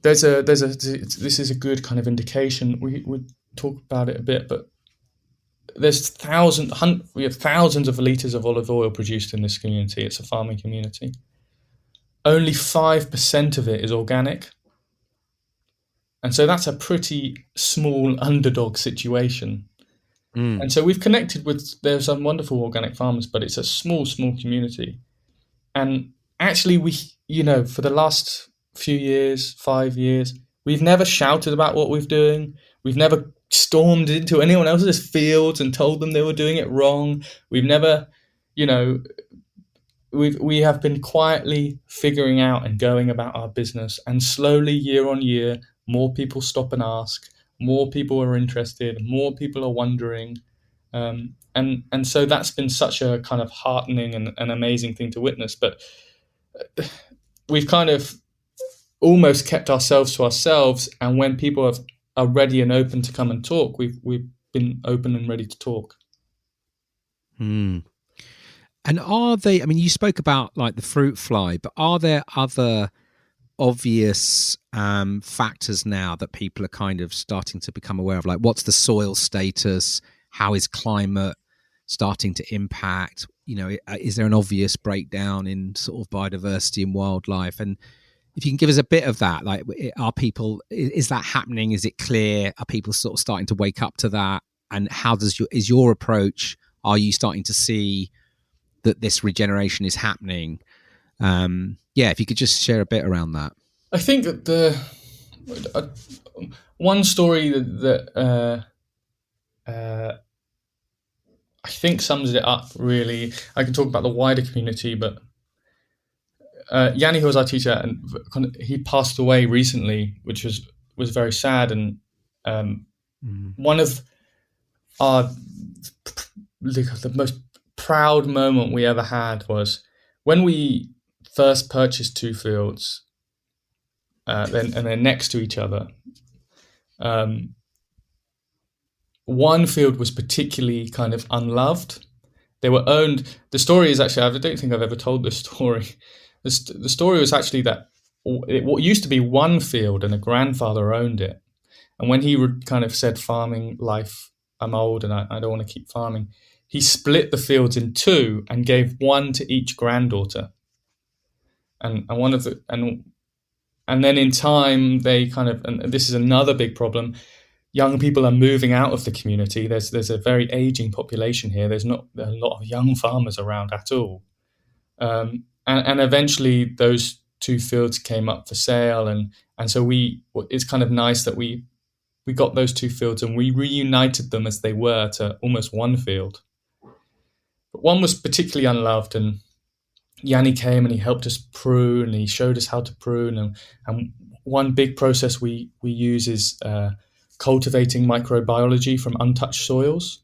This is a good kind of indication. We talk about it a bit, but we have thousands of litres of olive oil produced in this community. It's a farming community. Only 5% of it is organic. And so that's a pretty small underdog situation. And so we've connected there's some wonderful organic farmers, but it's a small community. And actually we, for the last few years, 5 years, we've never shouted about what we're doing. We've never stormed into anyone else's fields and told them they were doing it wrong. We've never, we have been quietly figuring out and going about our business, and slowly, year on year, more people stop and ask, more people are interested, more people are wondering. And so that's been such a kind of heartening and an amazing thing to witness. But we've kind of almost kept ourselves to ourselves, and when people are ready and open to come and talk, we've been open and ready to talk. And are they, I mean, you spoke about like the fruit fly, but are there other obvious factors now that people are kind of starting to become aware of? Like, what's the soil status? How is climate starting to impact? You know, is there an obvious breakdown in sort of biodiversity and wildlife? And if you can give us a bit of that, like, are people, is that happening? Is it clear? Are people sort of starting to wake up to that? And how is your approach? Are you starting to see that this regeneration is happening? If you could just share a bit around that. I think that the one story that I think sums it up really. I can talk about the wider community, but Yanni, who was our teacher, and he passed away recently, which was very sad. And one of our the most proud moment we ever had was when we first purchased 2 fields, then they're next to each other. One field was particularly kind of unloved. They were owned. The story is actually, I don't think I've ever told this story. The story was actually that what used to be one field and a grandfather owned it. And when he kind of said, farming life, I'm old and I don't want to keep farming, he split the fields in 2 and gave one to each granddaughter. And one of the and then in time they kind of, and this is another big problem, young people are moving out of the community. There's a very aging population here. There's not a lot of young farmers around at all. And eventually those 2 fields came up for sale, and so it's kind of nice that we got those 2 fields and we reunited them as they were to almost one field. But one was particularly unloved, and Yanni came and he helped us prune, and he showed us how to prune. And one big process we use is cultivating microbiology from untouched soils.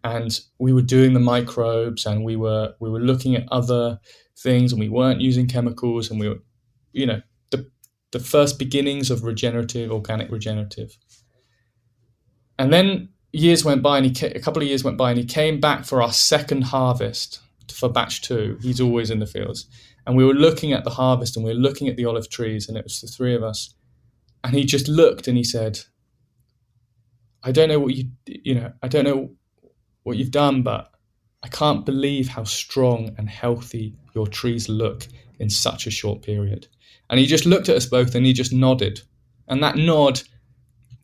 And we were doing the microbes, and we were looking at other things, and we weren't using chemicals, and we were, the first beginnings of organic regenerative. And then years went by, and a couple of years went by, and he came back for our second harvest for batch 2. He's always in the fields. And we were looking at the harvest, and we were looking at the olive trees, and it was the 3 of us. And he just looked and he said, I don't know I don't know what you've done, but I can't believe how strong and healthy your trees look in such a short period. And he just looked at us both and he just nodded. And that nod,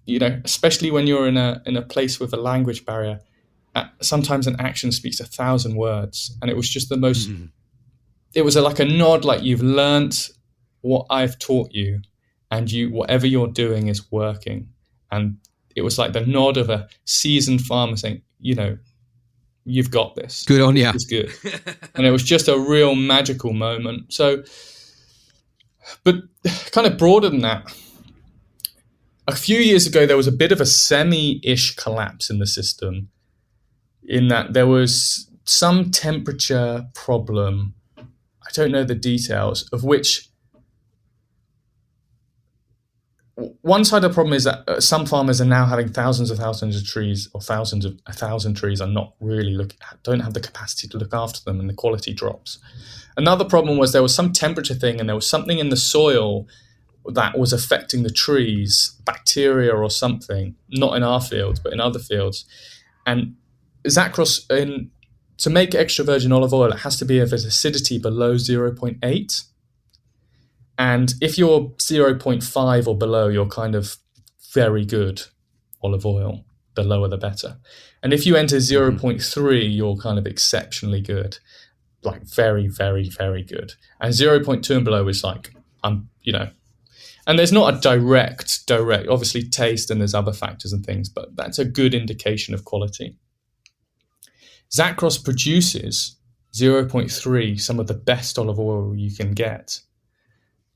especially when you're in a place with a language barrier, sometimes an action speaks 1,000 words. And it was just the most, it was like a nod, like you've learnt what I've taught you, and whatever you're doing is working. And it was like the nod of a seasoned farmer saying, you've got this. Good on you. It's good. And it was just a real magical moment. So, but kind of broader than that, a few years ago, there was a bit of a semi-ish collapse in the system, in that there was some temperature problem. I don't know the details, of which one side of the problem is that some farmers are now having thousands of trees, or 1,000 trees, are not really don't have the capacity to look after them, and the quality drops. Another problem was there was some temperature thing, and there was something in the soil that was affecting the trees, bacteria or something, not in our fields, but in other fields. And Zakros, to make extra virgin olive oil, it has to be of its acidity below 0.8. And if you're 0.5 or below, you're kind of very good olive oil. The lower, the better. And if you enter 0.3, you're kind of exceptionally good, like very, very, very good. And 0.2 and below is like, and there's not a direct, obviously taste, and there's other factors and things, but that's a good indication of quality. Zakros produces 0.3, some of the best olive oil you can get.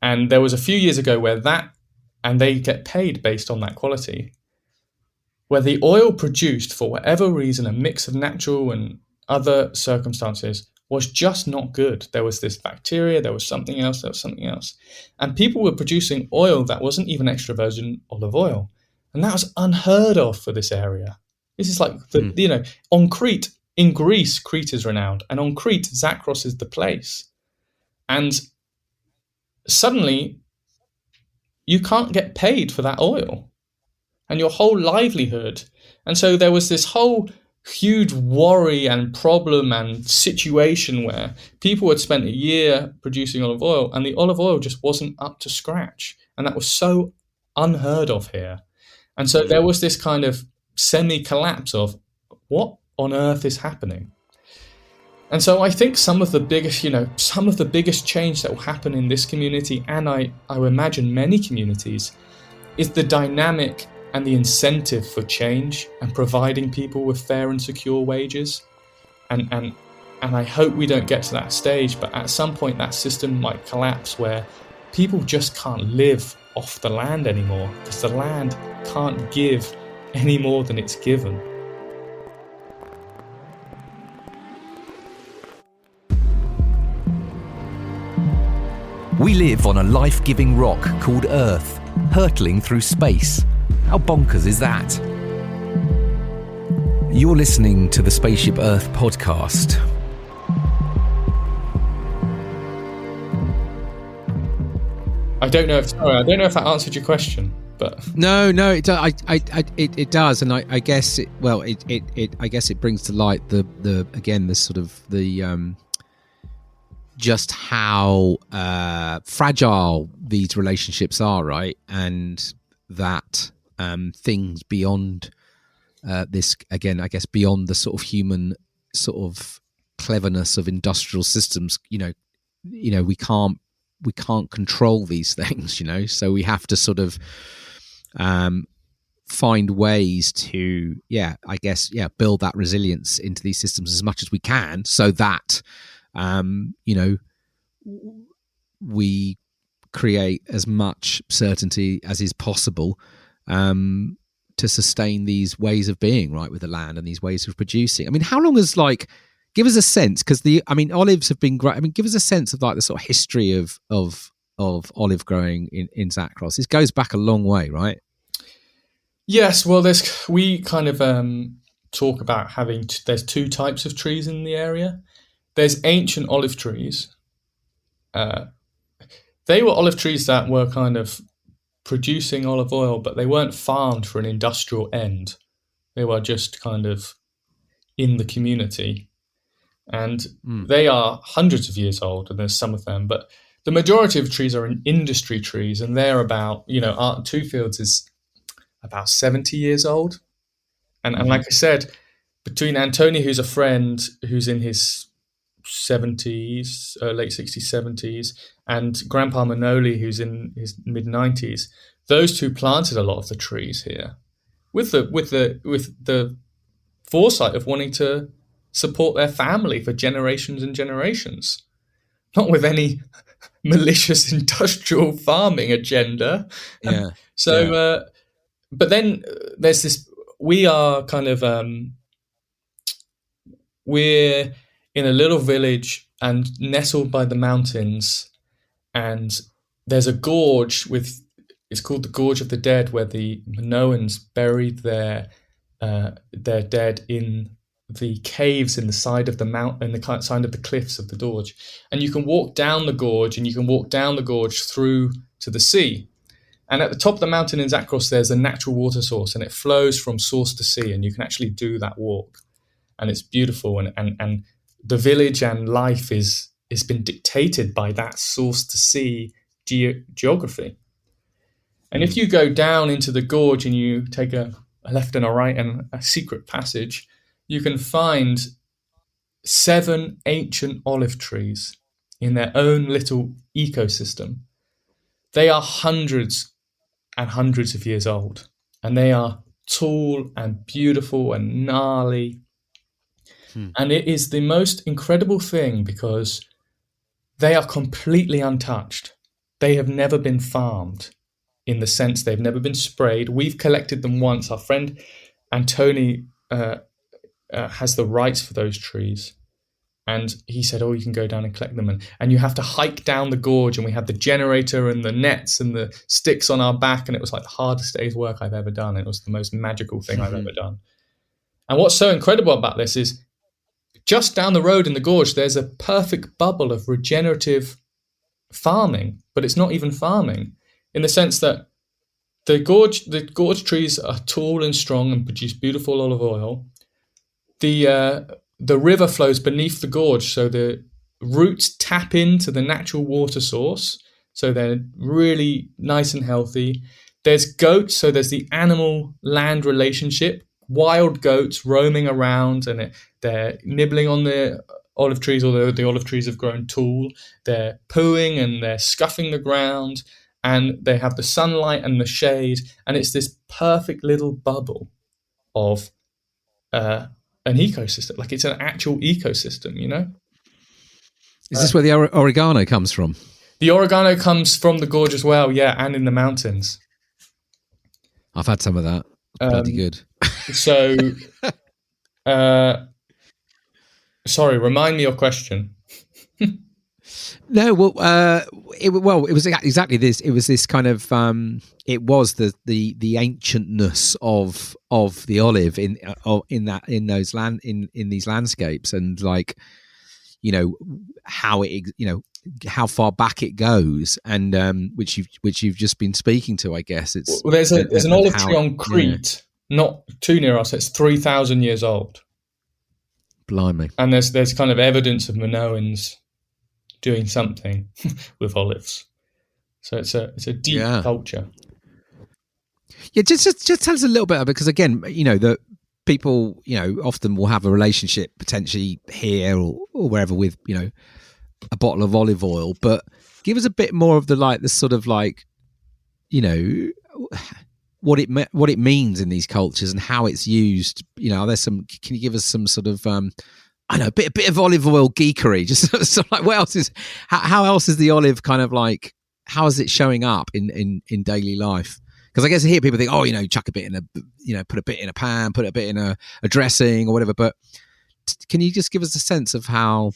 And there was a few years ago where and they get paid based on that quality, where the oil produced, for whatever reason, a mix of natural and other circumstances, was just not good. There was this bacteria, there was something else. And people were producing oil that wasn't even extra virgin olive oil. And that was unheard of for this area. This is like, on Crete, in Greece, Crete is renowned, and on Crete, Zakros is the place. And suddenly, you can't get paid for that oil, and your whole livelihood. And so there was this whole huge worry and problem and situation where people had spent a year producing olive oil, and the olive oil just wasn't up to scratch. And that was so unheard of here. And so there was this kind of semi-collapse of what on earth is happening. And so I think some of the biggest change that will happen in this community, and I imagine many communities, is the dynamic and the incentive for change and providing people with fair and secure wages. And I hope we don't get to that stage, but at some point that system might collapse where people just can't live off the land anymore because the land can't give any more than it's given. We live on a life-giving rock called Earth, hurtling through space. How bonkers is that? You're listening to the Spaceship Earth podcast. I don't know if that answered your question, but No, it does, and I guess it brings to light the sort of the just how fragile these relationships are, right? And that things beyond this, again, I guess beyond the sort of human sort of cleverness of industrial systems, we can't control these things, so we have to sort of find ways to build that resilience into these systems as much as we can, so that we create as much certainty as is possible to sustain these ways of being, right, with the land and these ways of producing. I mean, how long has, give us a sense, because olives have been great. I mean, give us a sense of the sort of history of olive growing in Zakros. This goes back a long way, right? Yes, well, we kind of talk about there's two types of trees in the area. There's ancient olive trees. They were olive trees that were kind of producing olive oil, but they weren't farmed for an industrial end. They were just kind of in the community. And they are hundreds of years old, and there's some of them. But the majority of trees are industry trees, and they're about, Art and Two Fields is about 70 years old. And like I said, between Antony, who's a friend, who's in his 70s, late 60s, 70s, and Grandpa Manoli, who's in his mid 90s, those two planted a lot of the trees here with the foresight of wanting to support their family for generations and generations, not with any malicious industrial farming agenda. Yeah. But then there's this. We are kind of we're in a little village and nestled by the mountains, and there's a gorge it's called the Gorge of the Dead, where the Minoans buried their dead in the caves in the side of the mountain, in the side of the cliffs of the gorge. And you can walk down the gorge, and you can walk down the gorge through to the sea. And at the top of the mountain in Zakros, there's a natural water source, and it flows from source to sea, and you can actually do that walk. And it's beautiful, and the village and life has been dictated by that source to sea geography. And if you go down into the gorge and you take a left and a right and a secret passage, you can find 7 ancient olive trees in their own little ecosystem. They are hundreds and hundreds of years old, and they are tall and beautiful and gnarly. And it is the most incredible thing because they are completely untouched. They have never been farmed, in the sense they've never been sprayed. We've collected them once. Our friend Antony has the rights for those trees. And he said, you can go down and collect them. And you have to hike down the gorge, and we had the generator and the nets and the sticks on our back. And it was like the hardest day's work I've ever done. It was the most magical thing I've ever done. And what's so incredible about this is just down the road in the gorge, there's a perfect bubble of regenerative farming, but it's not even farming in the sense that the gorge trees are tall and strong and produce beautiful olive oil. The river flows beneath the gorge, so the roots tap into the natural water source, so they're really nice and healthy. There's goats, so there's the animal-land relationship. Wild goats roaming around, and they're nibbling on the olive trees, although the olive trees have grown tall. They're pooing and they're scuffing the ground, and they have the sunlight and the shade, and it's this perfect little bubble of an ecosystem. Like, it's an actual ecosystem, you know? Is this where the oregano comes from? The oregano comes from the gorge as well, yeah, and in the mountains. I've had some of that. Bloody good. So, sorry, remind me your question. No, it was exactly this. It was this kind of it was the ancientness of the olive in these landscapes, and like, you know, how it, you know, how far back it goes, and which you've just been speaking to, I guess. It's there's an olive tree on Crete, not too near us. It's 3,000 years old. Blimey! And there's kind of evidence of Minoans doing something with olives. So it's a deep culture. Yeah, just tell us a little bit, because again, you know, that people, you know, often will have a relationship potentially here or wherever with, you know, a bottle of olive oil, but give us a bit more of the sort of like, you know, what it means in these cultures and how it's used. You know, can you give us some sort of I know, a bit of olive oil geekery, just sort of like, how else is the olive kind of like, how is it showing up in daily life? Because I guess I hear people think, oh, you know, chuck a bit in put a bit in a pan, put a bit in a dressing or whatever. But can you just give us a sense of how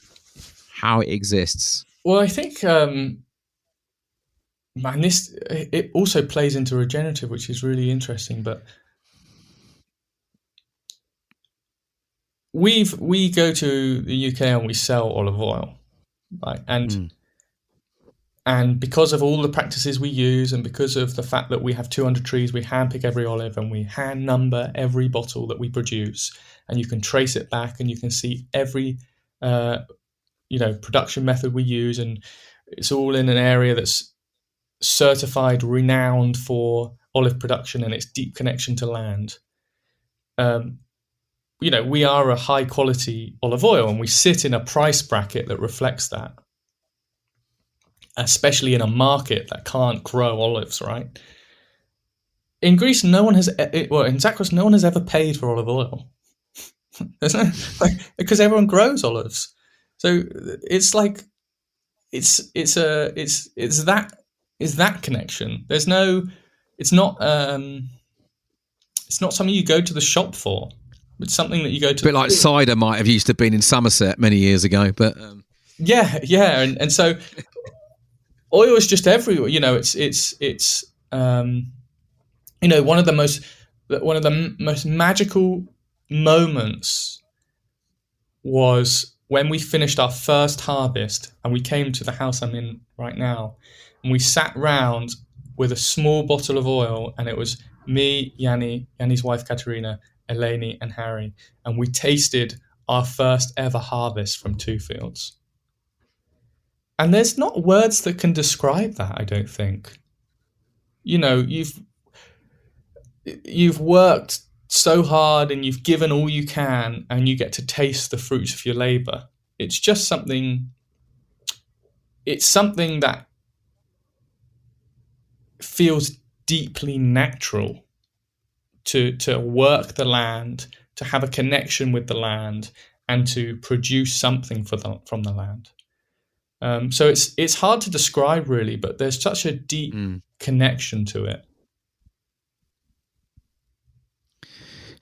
it exists? Well, I think, it also plays into regenerative, which is really interesting. But we go to the UK and we sell olive oil, right? And because of all the practices we use, and because of the fact that we have 200 trees, we handpick every olive and we hand number every bottle that we produce, and you can trace it back and you can see every production method we use, and it's all in an area that's certified, renowned for olive production and its deep connection to land. We are a high quality olive oil, and we sit in a price bracket that reflects that, especially in a market that can't grow olives, right? In Greece, in Zakros, no one has ever paid for olive oil. Because everyone grows olives. So it's like, it's that connection. It's not something you go to the shop for. It's something that you go to. A bit like cider might have used to have been in Somerset many years ago, but yeah, and so oil is just everywhere. You know, it's one of the most magical moments was when we finished our first harvest and we came to the house I'm in right now, and we sat round with a small bottle of oil, and it was me, Yanni's wife Katerina, Eleni and Harry, and we tasted our first ever harvest from 2 fields. And there's not words that can describe that, I don't think. You know, you've worked so hard and you've given all you can, and you get to taste the fruits of your labor. It's just something that feels deeply natural to work the land, to have a connection with the land, and to produce something from the land. So it's hard to describe really, but there's such a deep connection to it.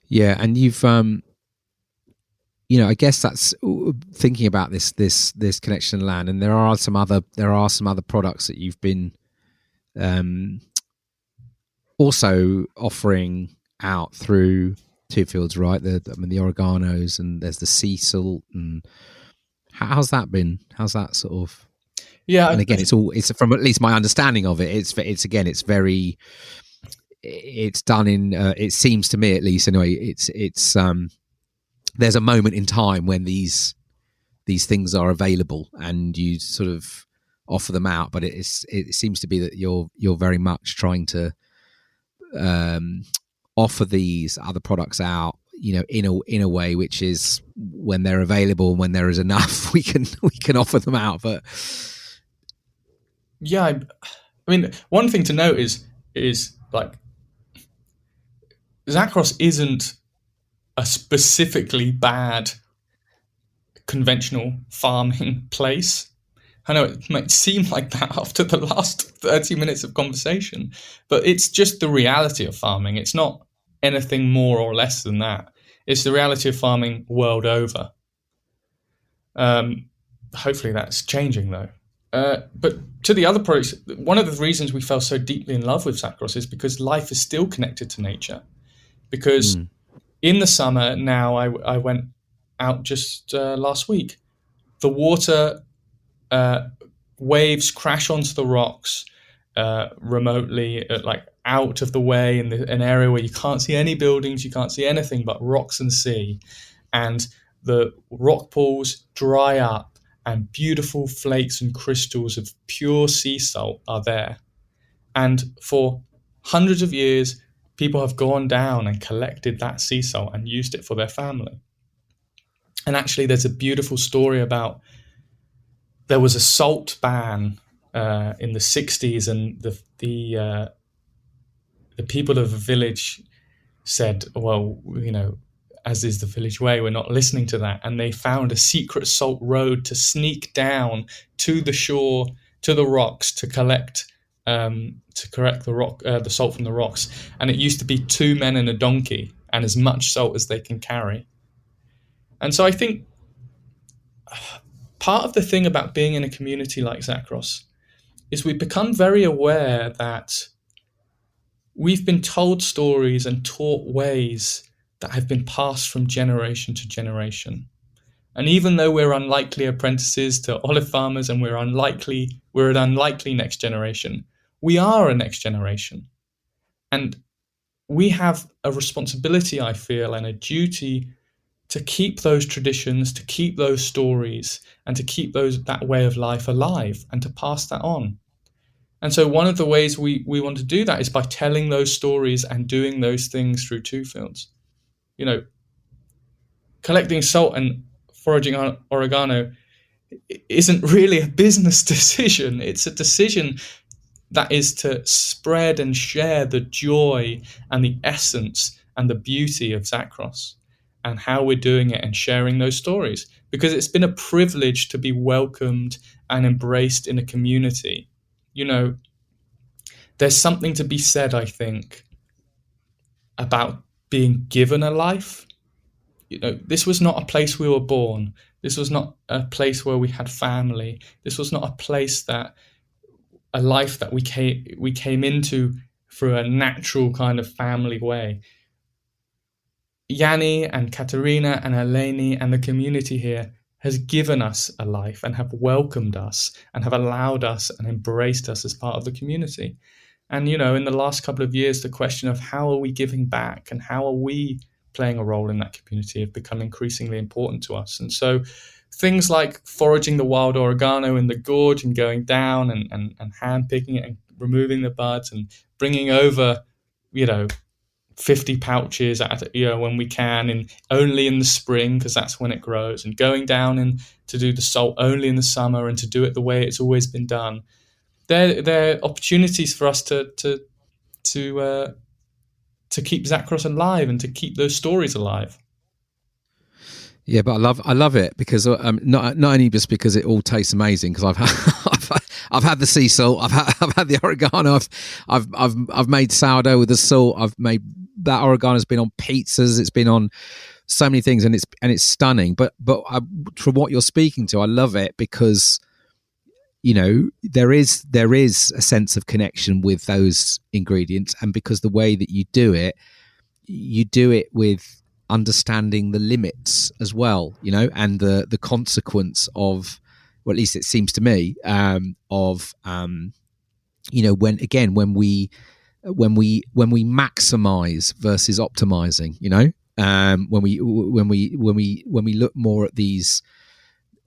Yeah, and you've, I guess that's thinking about this connection to land, and there are some other products that you've been also offering out through Two fields, right? The oreganos, and there's the sea salt. And how's that been? How's that sort of? Yeah, And again, it's from at least my understanding of it. It's again, it's very. It's done in. It seems to me, at least, anyway. It's there's a moment in time when these things are available, and you sort of offer them out. But it seems to be that you're very much trying to offer these other products out, in a way which is, when they're available, when there is enough, we can offer them out. But yeah, I mean, one thing to note is like Zakros isn't a specifically bad conventional farming place. I know it might seem like that after the last 30 minutes of conversation, but it's just the reality of farming. It's not anything more or less than that. It's the reality of farming world over. Hopefully that's changing, though. But to the other products, one of the reasons we fell so deeply in love with Zakros is because life is still connected to nature. Because in the summer now, I went out just last week. The water waves crash onto the rocks remotely, like out of the way in an area where you can't see any buildings, you can't see anything but rocks and sea. And the rock pools dry up, and beautiful flakes and crystals of pure sea salt are there. And for hundreds of years, people have gone down and collected that sea salt and used it for their family. And actually, there's a beautiful story about there was a salt ban in the 60s, and the people of the village said, well, as is the village way, we're not listening to that. And they found a secret salt road to sneak down to the shore, to the rocks, to collect the salt from the rocks. And it used to be 2 men and a donkey, and as much salt as they can carry. And so I think part of the thing about being in a community like Zakros is we've become very aware that we've been told stories and taught ways that have been passed from generation to generation. And even though we're unlikely apprentices to olive farmers, and we're an unlikely next generation, we are a next generation. And we have a responsibility, I feel, and a duty to keep those traditions, to keep those stories, and to keep that way of life alive, and to pass that on. And so one of the ways we want to do that is by telling those stories and doing those things through Two Fields. Collecting salt and foraging on oregano isn't really a business decision. It's a decision that is to spread and share the joy and the essence and the beauty of Zakros, and how we're doing it and sharing those stories, because it's been a privilege to be welcomed and embraced in a community. There's something to be said, I think, about being given a life. This was not a place we were born. This was not a place where we had family. This was not a life that we came into through a natural kind of family way. Yanni and Katerina and Eleni and the community here has given us a life, and have welcomed us, and have allowed us and embraced us as part of the community. And, in the last couple of years, the question of how are we giving back and how are we playing a role in that community have become increasingly important to us. And so things like foraging the wild oregano in the gorge and going down and hand picking it and removing the buds and bringing over, 50 pouches when we can, and only in the spring because that's when it grows, and going down and to do the salt only in the summer and to do it the way it's always been done. They're opportunities for us to keep Zakros alive and to keep those stories alive. Yeah, but I love it because not only just because it all tastes amazing, because I've had the sea salt, I've had the oregano, I've made sourdough with the salt, I've made that oregano's been on pizzas, it's been on so many things, and it's stunning. But from what you're speaking to, I love it because there is a sense of connection with those ingredients, and because the way that you do it with understanding the limits as well, and the consequence of, or at least it seems to me, of when we maximize versus optimizing, when we look more at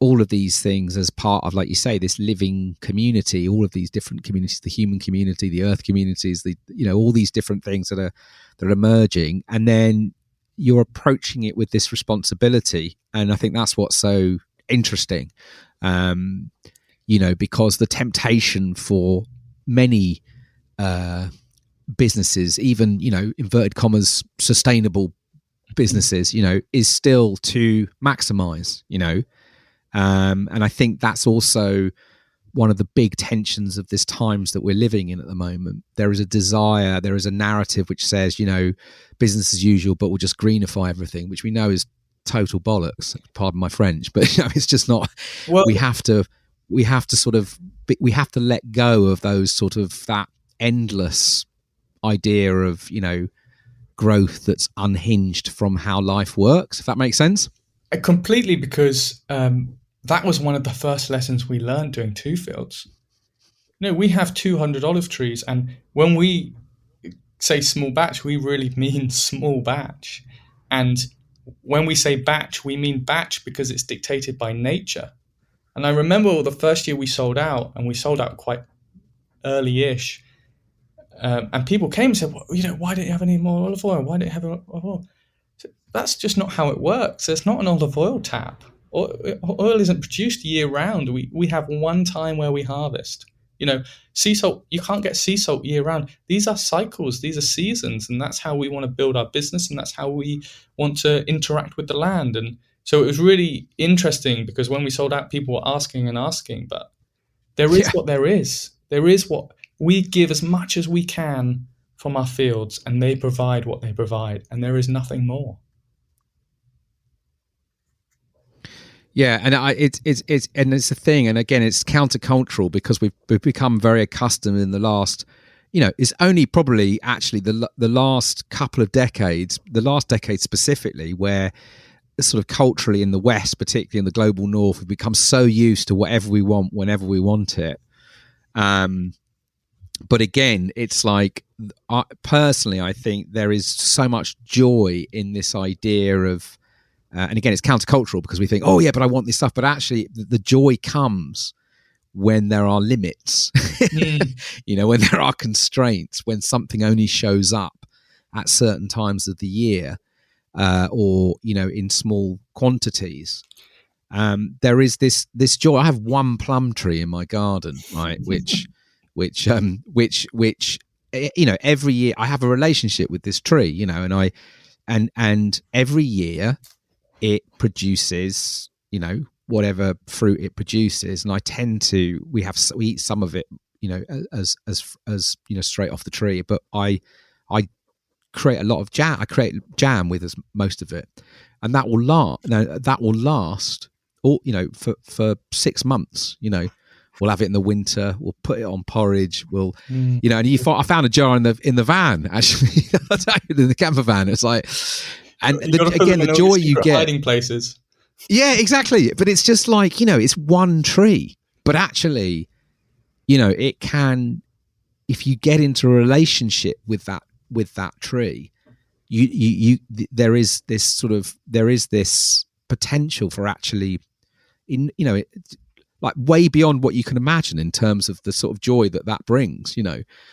all of these things as part of, like you say, this living community, all of these different communities, the human community, the earth communities, all these different things that are emerging, and then you're approaching it with this responsibility. And I think that's what's so interesting, because the temptation for many businesses, even inverted commas sustainable businesses, is still to maximize, and I think that's also one of the big tensions of this times that we're living in at the moment. There is a desire, there is a narrative which says, business as usual, but we'll just greenify everything, which we know is total bollocks. Pardon my French, but it's just not. Well, we have to let go of those sort of that endless idea of growth that's unhinged from how life works, if that makes sense. Completely, because that was one of the first lessons we learned doing Two Fields. We have 200 olive trees, and when we say small batch, we really mean small batch. And when we say batch, we mean batch because it's dictated by nature. And I remember the first year we sold out, and we sold out quite early-ish. And people came and said, why don't you have any more olive oil? Why don't you have olive oil? So that's just not how it works. There's not an olive oil tap. Oil isn't produced year round. We have one time where we harvest. Sea salt, you can't get sea salt year round. These are cycles, these are seasons, and that's how we want to build our business, and that's how we want to interact with the land. And so it was really interesting, because when we sold out, people were asking and asking, but there is what there is. There is what we give, as much as we can from our fields, and they provide what they provide, and there is nothing more. Yeah, and it's the thing, and again, it's countercultural, because we've become very accustomed in the last, it's only probably actually the last couple of decades, the last decade specifically, where sort of culturally in the West, particularly in the global North, we've become so used to whatever we want, whenever we want it. But again, it's like, personally, I think there is so much joy in this idea of, and again, it's countercultural, because we think, oh yeah, but I want this stuff. But actually, the joy comes when there are limits, when there are constraints, when something only shows up at certain times of the year, or in small quantities. There is this joy. I have one plum tree in my garden, right, which every year I have a relationship with this tree, and every year it produces, whatever fruit it produces, and I tend to we eat some of it, as straight off the tree, but I create a lot of jam. I create jam with most of it, and that will last all for 6 months. We'll have it in the winter. We'll put it on porridge. We'll, and I found a jar in the van, actually, in the camper van. It's like, and the joy you get, hiding places. Yeah, exactly. But it's just like, it's one tree, but actually, it can, if you get into a relationship with that tree, there is this potential for actually, like way beyond what you can imagine in terms of the sort of joy that brings,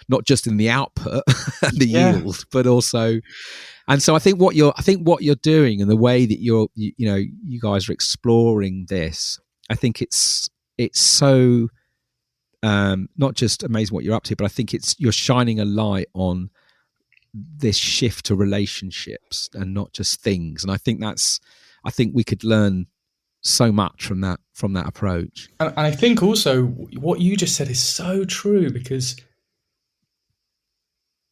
not just in the output and the yield, but also. And so I think what you're doing, and the way that you guys are exploring this, I think it's so not just amazing what you're up to, but I think you're shining a light on this shift to relationships and not just things. And I think we could learn so much from that approach. And I think also what you just said is so true, because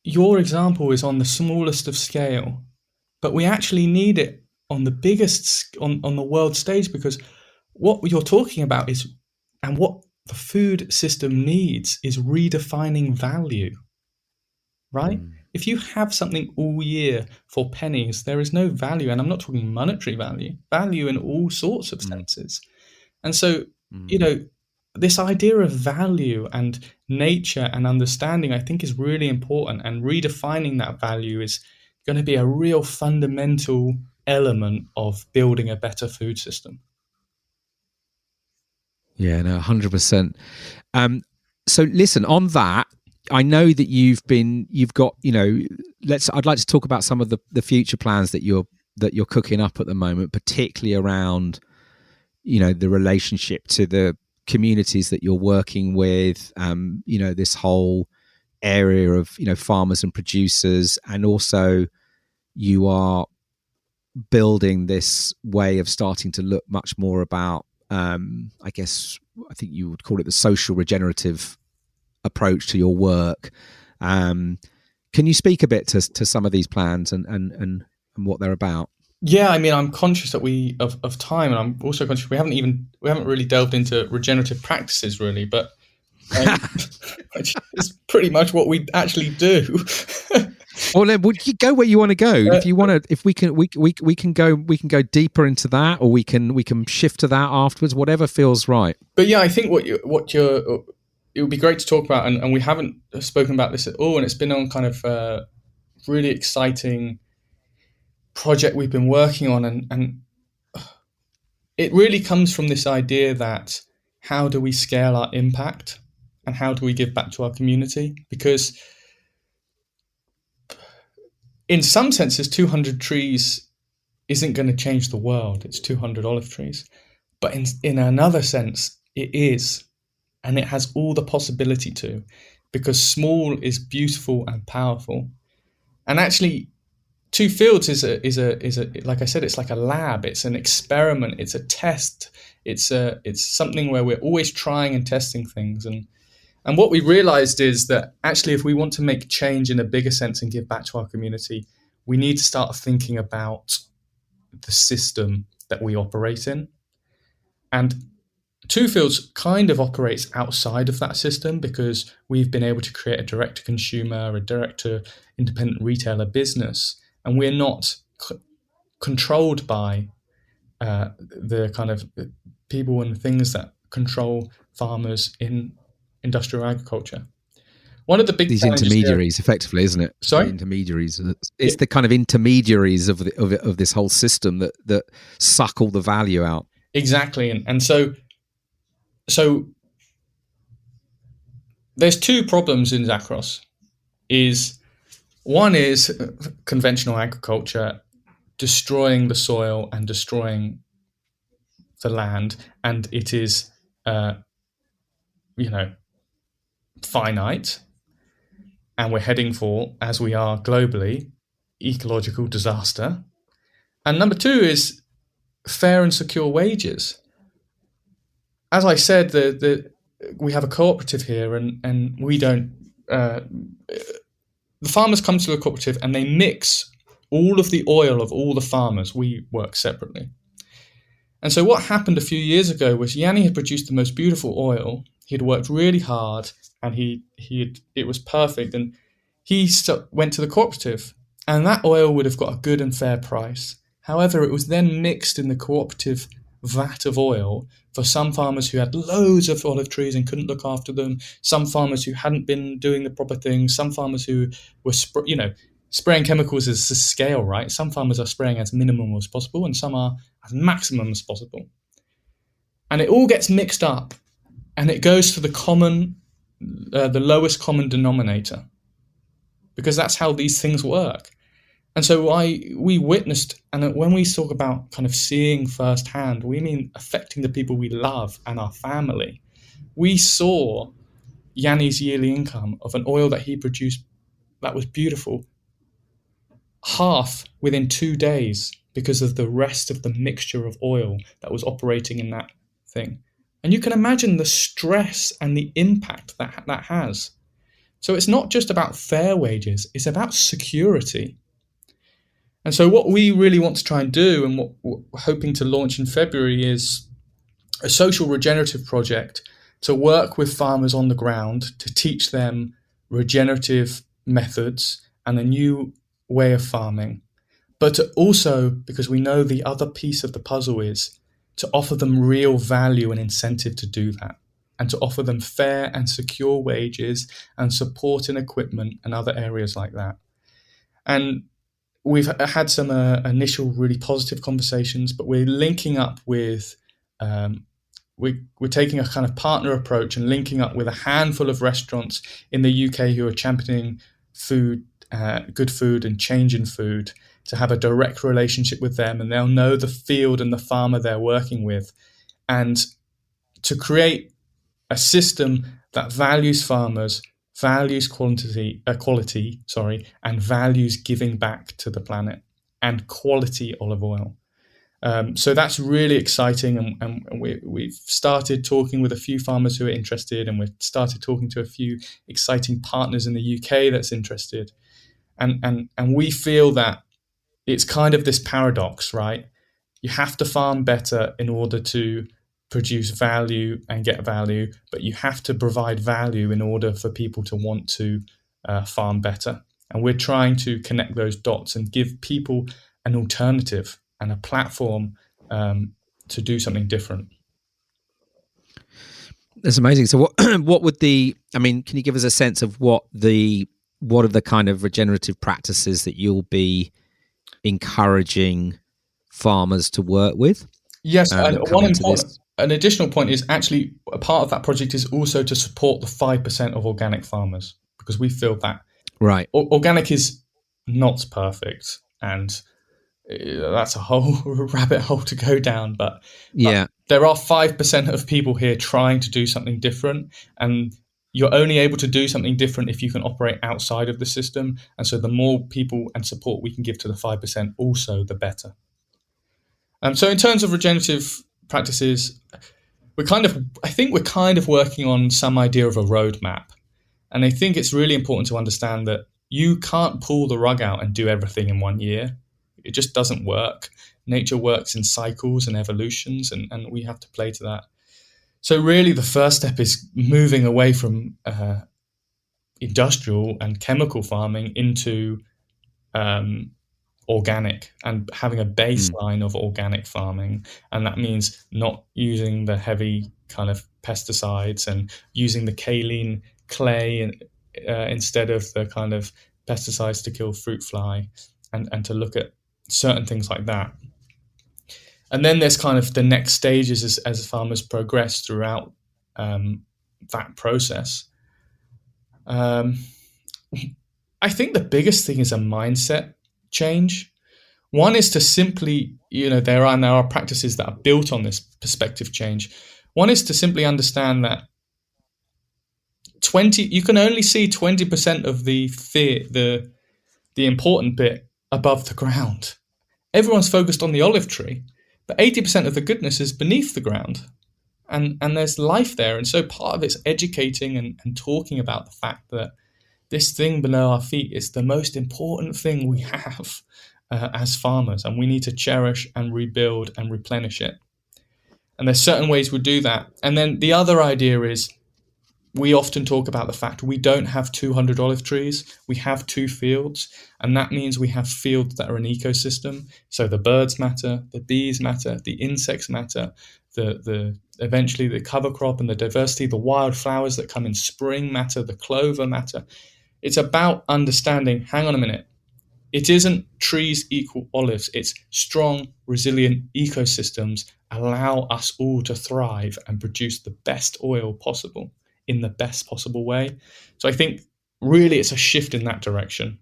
your example is on the smallest of scale, but we actually need it on the biggest, on the world stage, because what you're talking about is, and what the food system needs, is redefining value, right? if you have something all year for pennies, there is no value. And I'm not talking monetary value in all sorts of senses. And so, this idea of value and nature and understanding, I think, is really important. And redefining that value is going to be a real fundamental element of building a better food system. Yeah, no, 100%. So listen, on that, I know that you've got, I'd like to talk about some of the future plans that you're cooking up at the moment, particularly around, the relationship to the communities that you're working with, this whole area of, farmers and producers, and also you are building this way of starting to look much more about, I think you would call it the social regenerative approach to your work. Can you speak a bit to some of these plans and what they're about? Yeah, I mean, I'm conscious that of time, and I'm also conscious we haven't really delved into regenerative practices really, but which is pretty much what we actually do. Well, then, would you go where you want to go? If you want to, if we can go deeper into that, or we can shift to that afterwards. Whatever feels right. But yeah, I think it would be great to talk about, and we haven't spoken about this at all, and it's been on kind of really exciting project we've been working on, and it really comes from this idea that how do we scale our impact and how do we give back to our community? Because in some senses, 200 trees isn't going to change the world. It's 200 olive trees. But in another sense, it is. And it has all the possibility to, because small is beautiful and powerful. And actually, Two Fields is a like I said, it's like a lab. It's an experiment. It's a test. It's something where we're always trying and testing things. And what we realized is that actually, if we want to make change in a bigger sense and give back to our community, we need to start thinking about the system that we operate in. And Two Fields kind of operates outside of that system because we've been able to create a direct-to-consumer, a direct-to-independent retailer business, and we're not controlled by the kind of people and things that control farmers in industrial agriculture. One of the big these intermediaries, effectively, isn't it? Sorry, the intermediaries. It's the kind of intermediaries of this whole system that suck all the value out. Exactly, and so there's two problems in Zakros. One is conventional agriculture destroying the soil and destroying the land, and it is finite, and we're heading for, as we are globally, ecological disaster. And number two is fair and secure wages. As I said, we have a cooperative here, and we don't. The farmers come to the cooperative and they mix all of the oil of all the farmers. We work separately. And so what happened a few years ago was Yanni had produced the most beautiful oil. He'd worked really hard, and it was perfect. And he went to the cooperative, and that oil would have got a good and fair price. However, it was then mixed in the cooperative vat of oil for some farmers who had loads of olive trees and couldn't look after them, some farmers who hadn't been doing the proper things, some farmers who were spraying chemicals as a scale, right? Some farmers are spraying as minimum as possible and some are as maximum as possible. And it all gets mixed up and it goes to the lowest common denominator, because that's how these things work. And so we witnessed, and when we talk about kind of seeing firsthand, we mean affecting the people we love and our family. We saw Yanni's yearly income of an oil that he produced that was beautiful half within 2 days because of the rest of the mixture of oil that was operating in that thing. And you can imagine the stress and the impact that has. So it's not just about fair wages, it's about security. And so what we really want to try and do, and what we're hoping to launch in February, is a social regenerative project to work with farmers on the ground to teach them regenerative methods and a new way of farming, but to also, because we know the other piece of the puzzle is to offer them real value and incentive to do that, and to offer them fair and secure wages and support in equipment and other areas like that. And we've had some initial really positive conversations, but we're linking up with, we're taking a kind of partner approach and linking up with a handful of restaurants in the UK who are championing food, good food and change in food, to have a direct relationship with them, and they'll know the field and the farmer they're working with, and to create a system that values farmers, values quality, and values giving back to the planet and quality olive oil. So that's really exciting, and we've started talking with a few farmers who are interested, and we've started talking to a few exciting partners in the UK that's interested, and we feel that it's kind of this paradox, right? You have to farm better in order to produce value and get value, but you have to provide value in order for people to want to farm better. And we're trying to connect those dots and give people an alternative and a platform to do something different. That's amazing. So what would can you give us a sense of what are the kind of regenerative practices that you'll be encouraging farmers to work with? Yes, and an additional point is actually a part of that project is also to support the 5% of organic farmers, because we feel that organic is not perfect, and that's a whole rabbit hole to go down. But there are 5% of people here trying to do something different, and you're only able to do something different if you can operate outside of the system. And so the more people and support we can give to the 5%, also the better. So in terms of regenerative practices, I think we're kind of working on some idea of a roadmap. And I think it's really important to understand that you can't pull the rug out and do everything in 1 year. It just doesn't work. Nature works in cycles and evolutions, and we have to play to that. So really the first step is moving away from industrial and chemical farming into organic, and having a baseline of organic farming. And that means not using the heavy kind of pesticides and using the kaolin clay instead of the kind of pesticides to kill fruit fly, and to look at certain things like that. And then there's kind of the next stages as farmers progress throughout that process. I think the biggest thing is a mindset change. One is to simply, there are practices that are built on this perspective change. One is to simply understand that you can only see 20% of the important bit above the ground. Everyone's focused on the olive tree, but 80% of the goodness is beneath the ground, and there's life there. And so part of it's educating and talking about the fact that this thing below our feet is the most important thing we have as farmers, and we need to cherish and rebuild and replenish it. And there's certain ways we do that. And then the other idea is, we often talk about the fact we don't have 200 olive trees, we have 2 fields, and that means we have fields that are an ecosystem. So the birds matter, the bees matter, the insects matter, the eventually the cover crop and the diversity, the wildflowers that come in spring matter, the clover matter. It's about understanding, hang on a minute, it isn't trees equal olives, it's strong, resilient ecosystems allow us all to thrive and produce the best oil possible in the best possible way. So I think really it's a shift in that direction.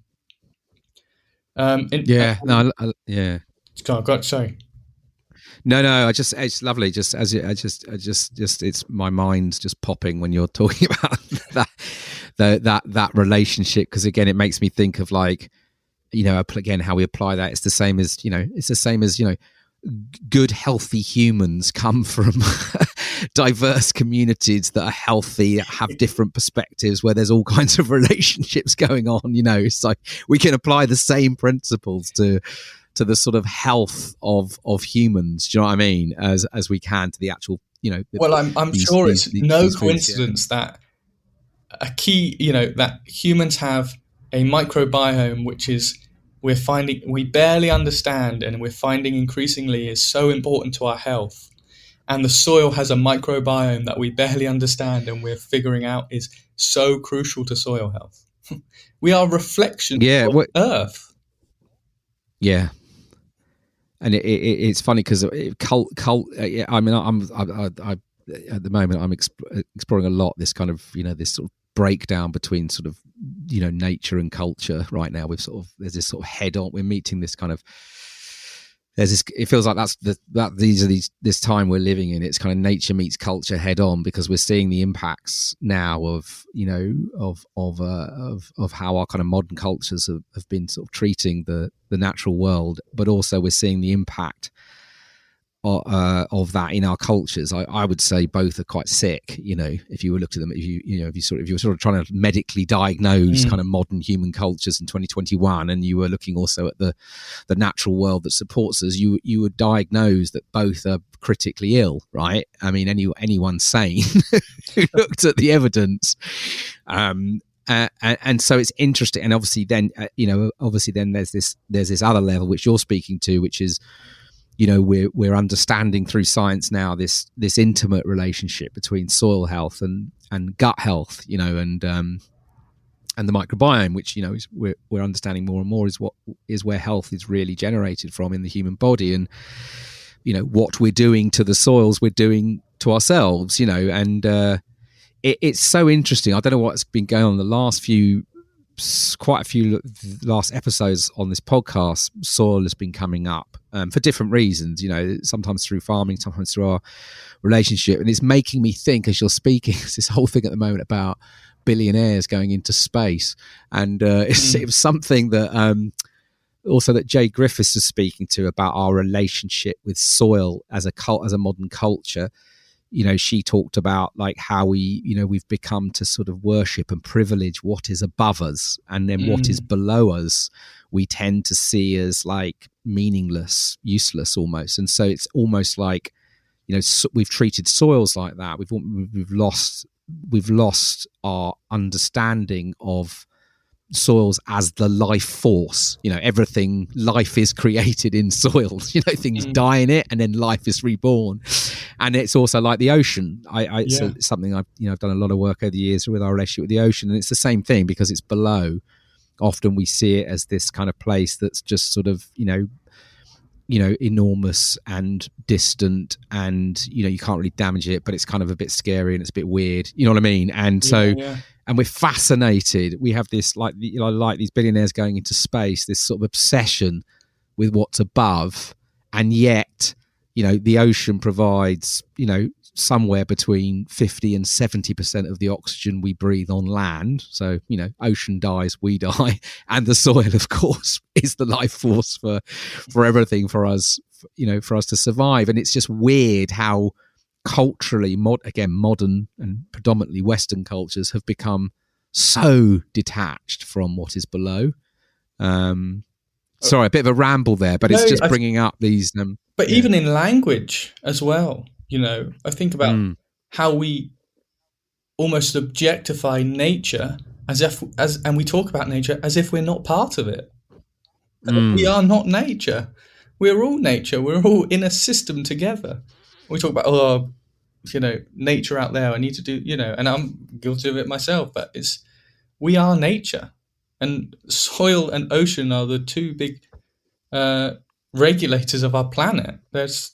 Sorry. No. It's lovely. It's my mind's just popping when you're talking about that relationship, because again, it makes me think of again how we apply that. It's the same as good, healthy humans come from diverse communities that are healthy, have different perspectives, where there's all kinds of relationships going on. It's like we can apply the same principles to the sort of health of humans. Do you know what I mean? As we can to the actual, I'm sure it's no coincidence that a key, that humans have a microbiome which is we barely understand, and we're finding increasingly is so important to our health. And the soil has a microbiome that we barely understand, and we're figuring out is so crucial to soil health. We are reflections of Earth. Yeah. And it's funny because cult. I mean, I at the moment I'm exploring a lot this kind of this sort of breakdown between sort of nature and culture right now. There's this sort of head on. We're meeting this kind of. There's this. It feels like this time we're living in. It's kind of nature meets culture head on, because we're seeing the impacts now of of how our kind of modern cultures have been sort of treating the natural world, but also we're seeing the impact of that in our cultures. I would say both are quite sick. If you were looked at them, if you were sort of trying to medically diagnose kind of modern human cultures in 2021, and you were looking also at the natural world that supports us, you would diagnose that both are critically ill, right? I mean, anyone sane who looked at the evidence. And so it's interesting, and obviously then there's this other level which you're speaking to, which is we're understanding through science now this intimate relationship between soil health and gut health, and the microbiome, which we're understanding more and more is where health is really generated from in the human body, and what we're doing to the soils we're doing to ourselves, and it's so interesting. I don't know what's been going on quite a few last episodes on this podcast. Soil has been coming up for different reasons, sometimes through farming, sometimes through our relationship. And it's making me think, as you're speaking, it's this whole thing at the moment about billionaires going into space. And it was something that also that Jay Griffiths is speaking to about our relationship with soil as a modern culture. She talked about like how we've become to sort of worship and privilege what is above us, and then what is below us we tend to see as like meaningless, useless almost. And so it's almost like we've treated soils like that. We've lost our understanding of soils as the life force. Everything, life is created in soils. Things die in it, and then life is reborn. And it's also like the ocean. It's something I've done a lot of work over the years with our relationship with the ocean, and it's the same thing, because it's below. Often we see it as this kind of place that's just sort of enormous and distant, and you can't really damage it, but it's kind of a bit scary and it's a bit weird. You know what I mean? And and we're fascinated. We have this like these billionaires going into space, this sort of obsession with what's above, and yet the ocean provides somewhere between 50 and 70% of the oxygen we breathe on land. So ocean dies, we die, and the soil, of course, is the life force for everything for us, for us to survive. And it's just weird how culturally, modern and predominantly Western cultures have become so detached from what is below. Sorry, a bit of a ramble there, but it's just bringing up these. But even in language as well, I think about how we almost objectify nature and we talk about nature as if we're not part of it. We are not nature. We're all nature. We're all in a system together. We talk about, nature out there. I need to do, and I'm guilty of it myself, but we are nature, and soil and ocean are the two big regulators of our planet. There's,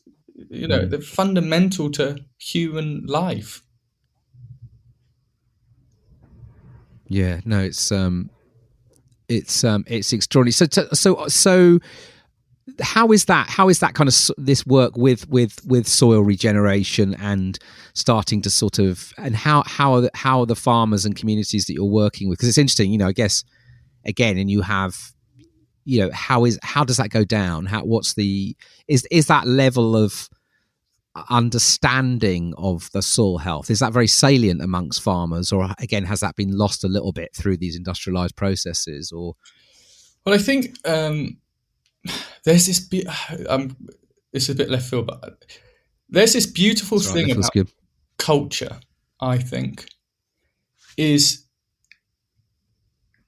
they're fundamental to human life. Yeah, no, it's extraordinary. So how is that kind of this work with soil regeneration and starting to sort of, and how are the farmers and communities that you're working with? Because it's interesting, I guess, again, and you have, how does that go down? Is that level of understanding of the soil health, is that very salient amongst farmers, or again has that been lost a little bit through these industrialized processes? Or well, I think there's this this is a bit left field, but there's this beautiful thing about culture, I think, is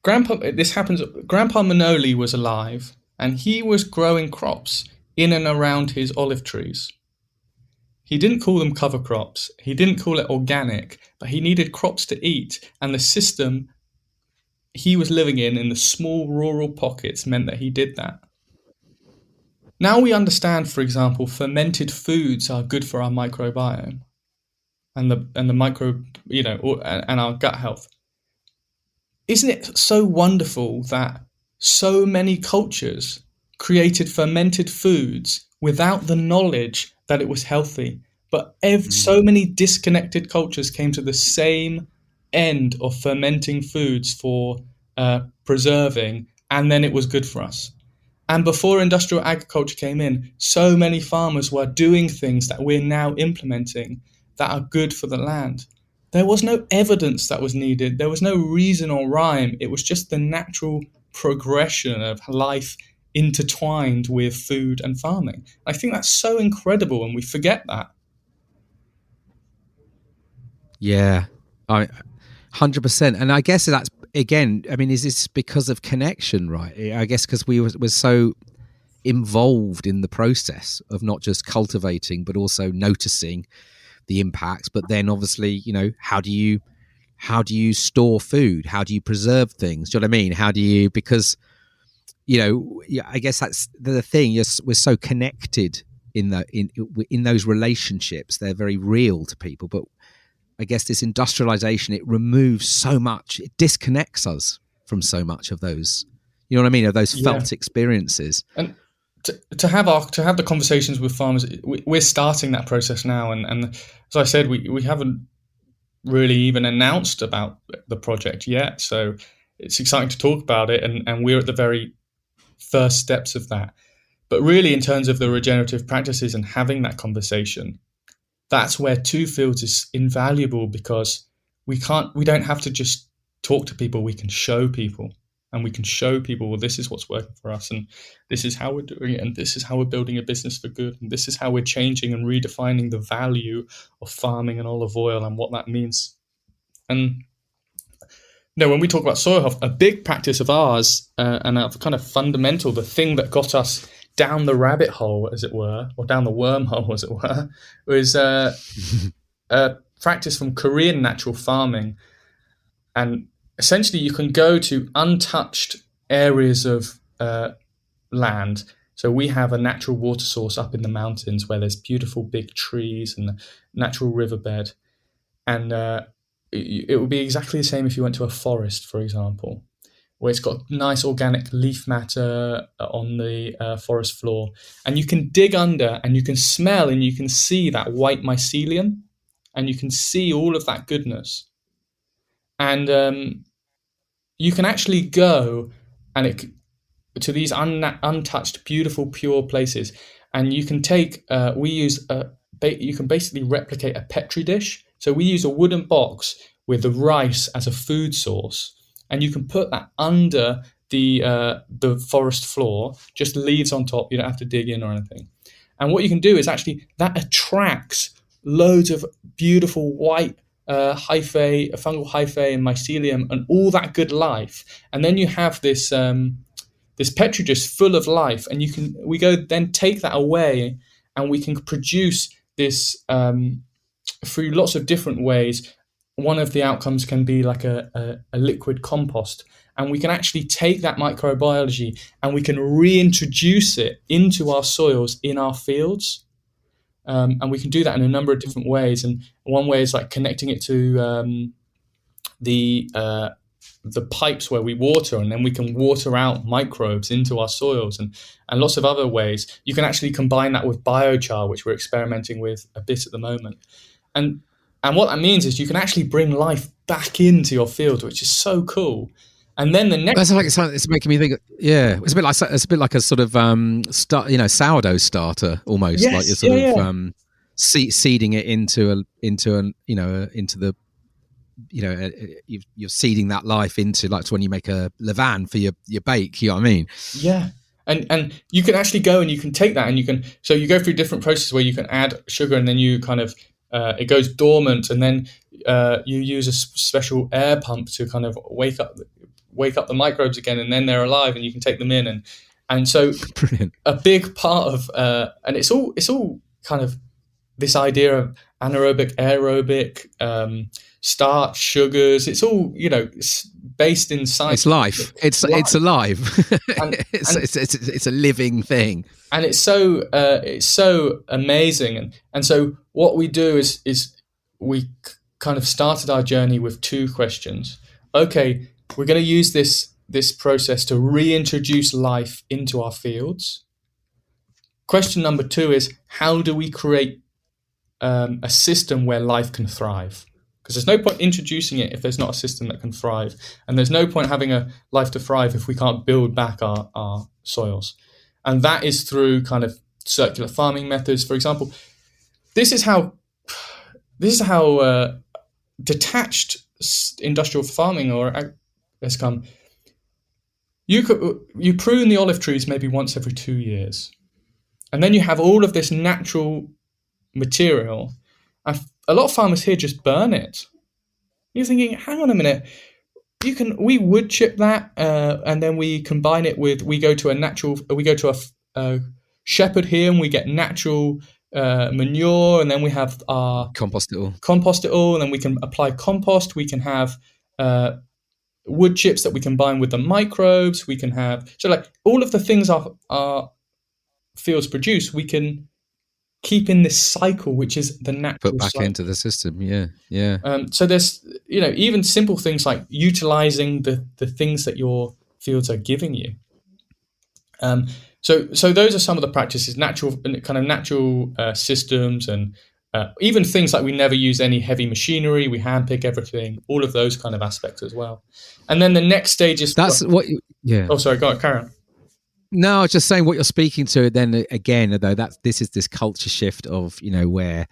Grandpa Manoli was alive, and he was growing crops in and around his olive trees. He didn't call them cover crops. He didn't call it organic, but he needed crops to eat, and the system he was living in the small rural pockets meant that he did that. Now we understand, for example, fermented foods are good for our microbiome and the micro, and our gut health. Isn't it so wonderful that so many cultures created fermented foods without the knowledge that it was healthy? But so many disconnected cultures came to the same end of fermenting foods for preserving, and then it was good for us. And before industrial agriculture came in, so many farmers were doing things that we're now implementing that are good for the land. There was no evidence that was needed. There was no reason or rhyme. It was just the natural progression of life intertwined with food and farming. I think that's so incredible, and we forget that. Yeah, 100%. And I guess that's, again, I mean, is this because of connection, right? I guess because we were so involved in the process of not just cultivating, but also noticing the impacts. But then obviously, how do you store food? How do you preserve things? Do you know what I mean? How do you, because, I guess that's the thing. We're so connected in those relationships. They're very real to people, but I guess this industrialization, it removes so much. It disconnects us from so much of those, you know what I mean, of those felt experiences. And to have the conversations with farmers, we're starting that process now. And as I said, we haven't really even announced about the project yet. So it's exciting to talk about it. And we're at the very first steps of that. But really, in terms of the regenerative practices and having that conversation, that's where Two Fields is invaluable, because we don't have to just talk to people. We can show people, and we can show people, well, this is what's working for us, and this is how we're doing it, and this is how we're building a business for good, and this is how we're changing and redefining the value of farming and olive oil and what that means. And when we talk about soil health, a big practice of ours and a kind of fundamental, the thing that got us down the rabbit hole, as it were, or down the wormhole, as it were, was a practice from Korean natural farming. And essentially, you can go to untouched areas of land. So we have a natural water source up in the mountains where there's beautiful big trees and a natural riverbed. And it would be exactly the same if you went to a forest, for example, where it's got nice organic leaf matter on the forest floor. And you can dig under and you can smell and you can see that white mycelium, and you can see all of that goodness. And you can actually go to these untouched, beautiful, pure places, and you can take, you can basically replicate a Petri dish. So we use a wooden box with the rice as a food source, and you can put that under the forest floor, just leaves on top. You don't have to dig in or anything. And what you can do is actually that attracts loads of beautiful white hyphae, fungal hyphae and mycelium and all that good life. And then you have this Petri dish full of life, and we go then take that away, and we can produce this through lots of different ways. One of the outcomes can be like a liquid compost, and we can actually take that microbiology and we can reintroduce it into our soils in our fields. And we can do that in a number of different ways. And one way is like connecting it to the pipes where we water, and then we can water out microbes into our soils, and lots of other ways. You can actually combine that with biochar, which we're experimenting with a bit at the moment. And what that means is you can actually bring life back into your field, which is so cool. And then the next, it's making me think. Yeah, it's a bit like a sort of sourdough starter almost. Yes, like you're sort of seeding it into you're seeding that life into, like when you make a levain for your bake. You know what I mean? Yeah. And you can actually go and you can take that and you go through different processes where you can add sugar, and then you kind of it goes dormant, and then you use a special air pump to kind of wake up the microbes again, and then they're alive, and you can take them in, and so Brilliant. a big part of and it's all kind of this idea of anaerobic, aerobic, starch, sugars. It's all it's based in science. It's life. It's alive. It's a living thing, and it's so amazing. And so what we do is we kind of started our journey with two questions. Okay, we're going to use this process to reintroduce life into our fields. Question number 2 is, how do we create a system where life can thrive? Because there's no point introducing it if there's not a system that can thrive. And there's no point having a life to thrive if we can't build back our soils. And that is through kind of circular farming methods. For example, this is how detached industrial farming has come. You prune the olive trees maybe once every 2 years. And then you have all of this natural material. And a lot of farmers here just burn it. You're thinking, hang on a minute. We wood chip that, and then we combine it with, we go to a shepherd here, and we get natural manure, and then we have our compost it all, and then we can apply compost. We can have wood chips that we combine with the microbes. We can have, so like all of the things our fields produce, we can keep in this cycle, which is the natural put back cycle into the system. Yeah. So there's even simple things like utilizing the things that your fields are giving you. So those are some of the practices, natural systems, and even things like we never use any heavy machinery, we handpick everything, all of those kind of aspects as well. And then the next stage is Oh, sorry, go on, carry on. No, I was just saying what you're speaking to. Then again, though, this is this culture shift of where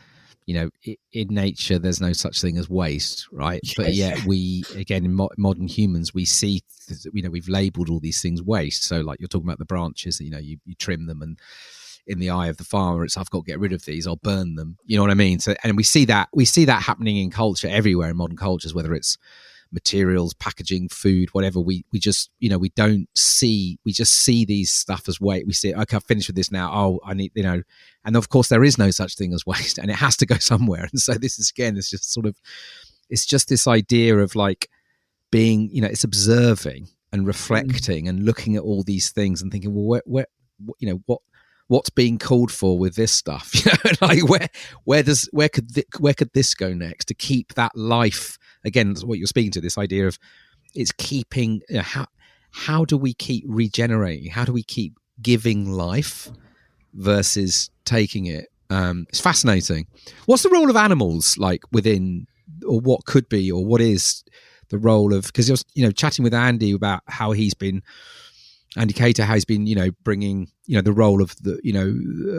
in nature there's no such thing as waste, right? Yes. But yet we, again, in modern humans, we see we've labelled all these things waste. So like you're talking about the branches, you trim them, and in the eye of the farmer, it's I've got to get rid of these, I'll burn them. You know what I mean? So, and we see that happening in culture everywhere in modern cultures, whether it's materials, packaging, food, whatever. We just we just see these stuff as waste. We see it, okay, I've finished with this now. Oh, I need and of course there is no such thing as waste, and it has to go somewhere. And so this is, again, it's just this idea of like being, it's observing and reflecting and looking at all these things and thinking, well, what's being called for with this stuff? Like where could this go next to keep that life? Again, what you're speaking to, this idea of it's keeping, how do we keep regenerating? How do we keep giving life versus taking it? It's fascinating. What's the role of animals like within, or what could be, or what is the role of, because you're chatting with Andy about how he's been, Andy Cater, how he's been, bringing, the role of the,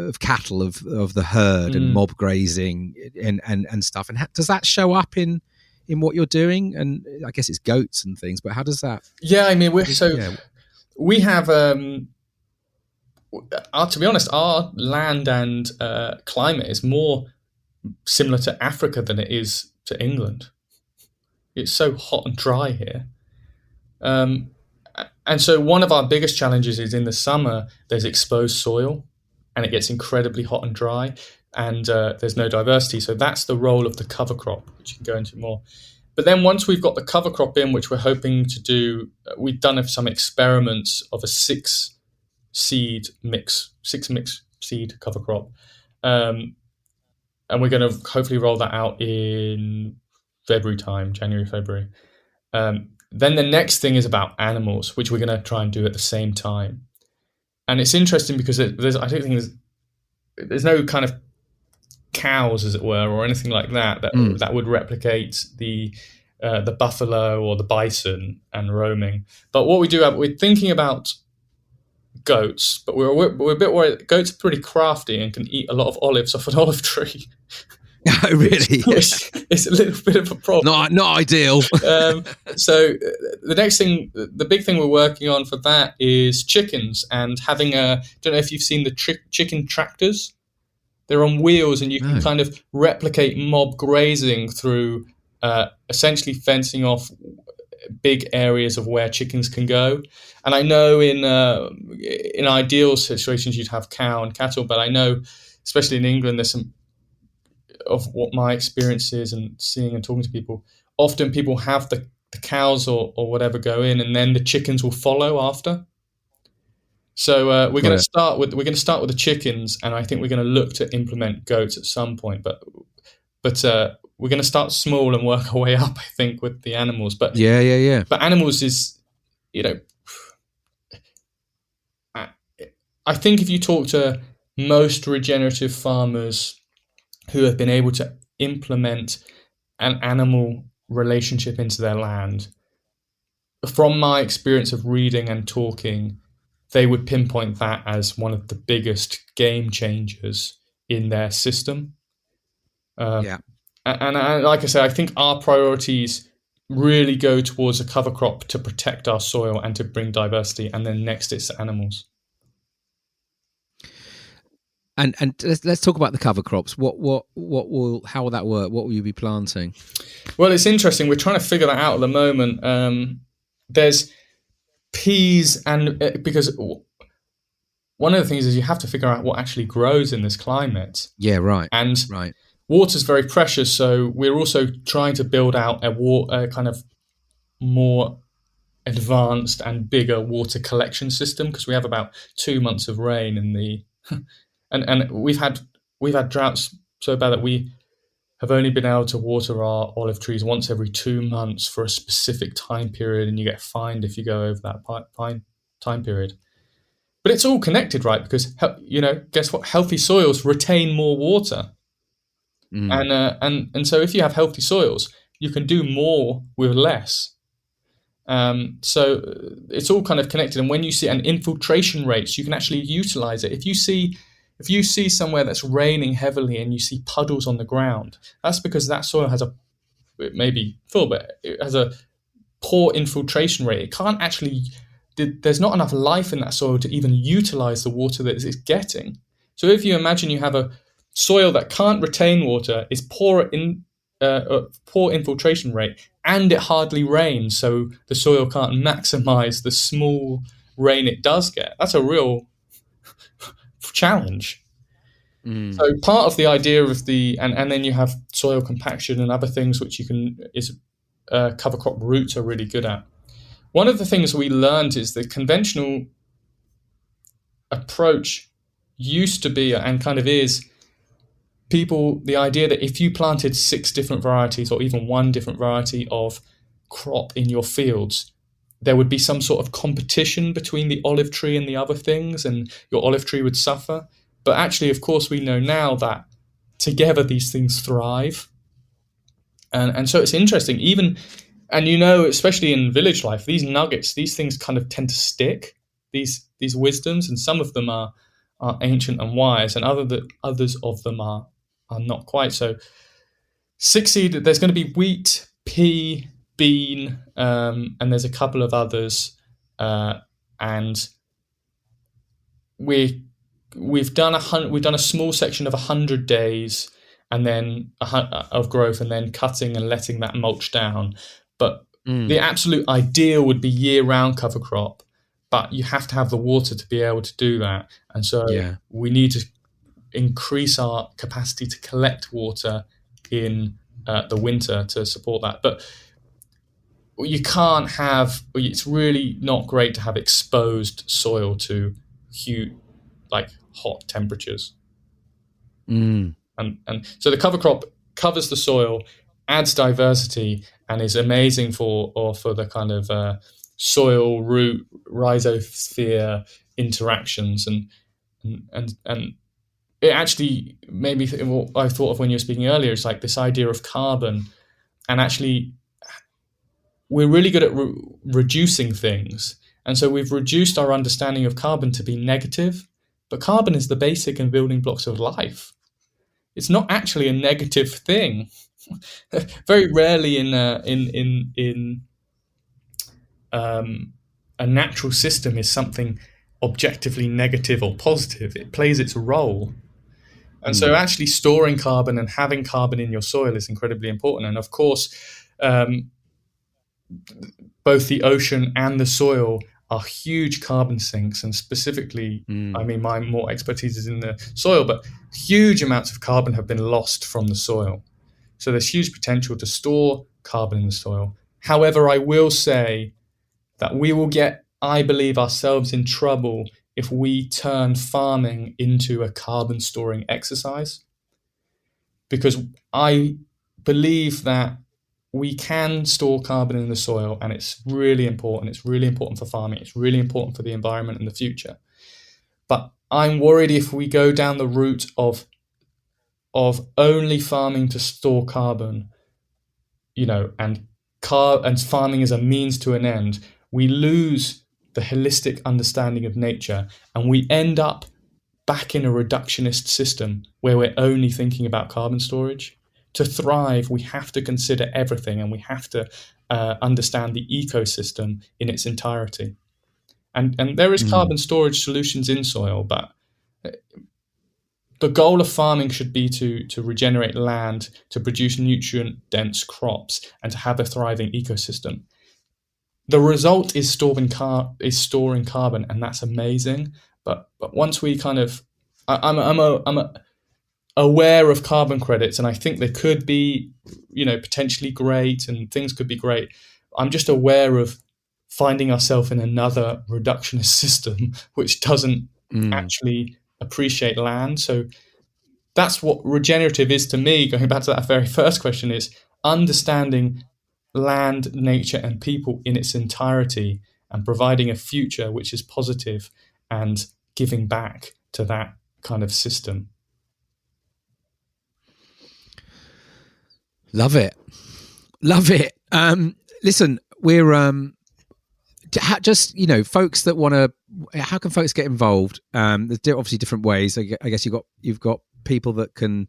of cattle, of the herd and mob grazing and stuff. And does that show up in what you're doing? And I guess it's goats and things, but how does that? Yeah, I mean, we have, to be honest, our land and climate is more similar to Africa than it is to England. It's so hot and dry here. And so one of our biggest challenges is in the summer, there's exposed soil and it gets incredibly hot and dry, and there's no diversity. So that's the role of the cover crop, which you can go into more. But then once we've got the cover crop in, which we're hoping to do, we've done some experiments of a six mix seed cover crop. And we're going to hopefully roll that out in January, February. Then the next thing is about animals, which we're going to try and do at the same time. And it's interesting because I don't think there's no kind of cows, as it were, or anything like that would replicate the buffalo or the bison and roaming. But what we do, we're thinking about goats, but we're a bit worried. Goats are pretty crafty and can eat a lot of olives off an olive tree. Oh, really? It's a little bit of a problem. Not ideal. So the next thing, the big thing we're working on for that is chickens, and having don't know if you've seen the chicken tractors. They're on wheels, and you can kind of replicate mob grazing through essentially fencing off big areas of where chickens can go. And I know in ideal situations you'd have cow and cattle, but I know, especially in England, there's some of what my experience is and seeing and talking to people. Often people have the cows or whatever go in, and then the chickens will follow after. So we're going to start with the chickens, and I think we're going to look to implement goats at some point. But we're going to start small and work our way up, I think, with the animals. But But animals is, I think if you talk to most regenerative farmers who have been able to implement an animal relationship into their land, from my experience of reading and talking, they would pinpoint that as one of the biggest game changers in their system. And like I said, I think our priorities really go towards a cover crop to protect our soil and to bring diversity, and then next it's animals. And let's talk about the cover crops. How will that work? What will you be planting? Well, it's interesting. We're trying to figure that out at the moment. There's peas, and because one of the things is you have to figure out what actually grows in this climate. Yeah, right. And water's very precious, so we're also trying to build out a kind of more advanced and bigger water collection system, because we have about 2 months of rain in the and we've had droughts so bad that we have only been able to water our olive trees once every 2 months for a specific time period, and you get fined if you go over that time period. But it's all connected, right? Because guess what? Healthy soils retain more water, and so if you have healthy soils, you can do more with less. So it's all kind of connected. And when you see an infiltration rates, you can actually utilize it. If you see somewhere that's raining heavily and you see puddles on the ground, that's because that soil has it may be full, but it has a poor infiltration rate. It can't actually, there's not enough life in that soil to even utilize the water that it's getting. So if you imagine you have a soil that can't retain water, is poor infiltration rate, and it hardly rains, so the soil can't maximize the small rain it does get, that's a real challenge. So part of the idea of and then you have soil compaction and other things which cover crop roots are really good at. One of the things we learned is the conventional approach used to be, and kind of is, the idea that if you planted 6 different varieties or even 1 different variety of crop in your fields, there would be some sort of competition between the olive tree and the other things, and your olive tree would suffer. But actually, of course, we know now that together these things thrive. And so it's interesting, especially in village life, these nuggets, these things kind of tend to stick, these wisdoms, and some of them are ancient and wise, and others of them are not quite. So 6 seed, there's going to be wheat, pea, bean, and there's a couple of others, and we've done a small section of 100 days, and then of growth, and then cutting and letting that mulch down. But the absolute ideal would be year-round cover crop, but you have to have the water to be able to do that, and so we need to increase our capacity to collect water in the winter to support that. But it's really not great to have exposed soil to huge, hot temperatures. And so the cover crop covers the soil, adds diversity, and is amazing for the kind of soil root rhizosphere interactions, and it actually made me think, what I thought of when you were speaking earlier, is like this idea of carbon, and actually we're really good at reducing things, and so we've reduced our understanding of carbon to be negative. But carbon is the basic and building blocks of life. It's not actually a negative thing. Very rarely in a natural system is something objectively negative or positive. It plays its role. And so actually storing carbon and having carbon in your soil is incredibly important. And of course, both the ocean and the soil are huge carbon sinks, and specifically, I mean, my more expertise is in the soil, but huge amounts of carbon have been lost from the soil. So there's huge potential to store carbon in the soil. However, I will say that we will get, I believe, ourselves in trouble if we turn farming into a carbon storing exercise. Because I believe that we can store carbon in the soil, and it's really important. It's really important for farming. It's really important for the environment in the future. But I'm worried if we go down the route of only farming to store carbon, and farming as a means to an end, we lose the holistic understanding of nature, and we end up back in a reductionist system where we're only thinking about carbon storage. To thrive, we have to consider everything, and we have to understand the ecosystem in its entirety. And there is carbon storage solutions in soil, but the goal of farming should be to regenerate land, to produce nutrient-dense crops, and to have a thriving ecosystem. The result is storing carbon, and that's amazing. But once we kind of, I'm aware of carbon credits, and I think they could be, potentially great, and things could be great. I'm just aware of finding ourselves in another reductionist system which doesn't actually appreciate land. So that's what regenerative is to me. Going back to that very first question, is understanding land, nature, and people in its entirety, and providing a future which is positive and giving back to that kind of system. Love it. Listen, we're just, folks that want to. How can folks get involved? There's obviously different ways. I guess you've got people that can,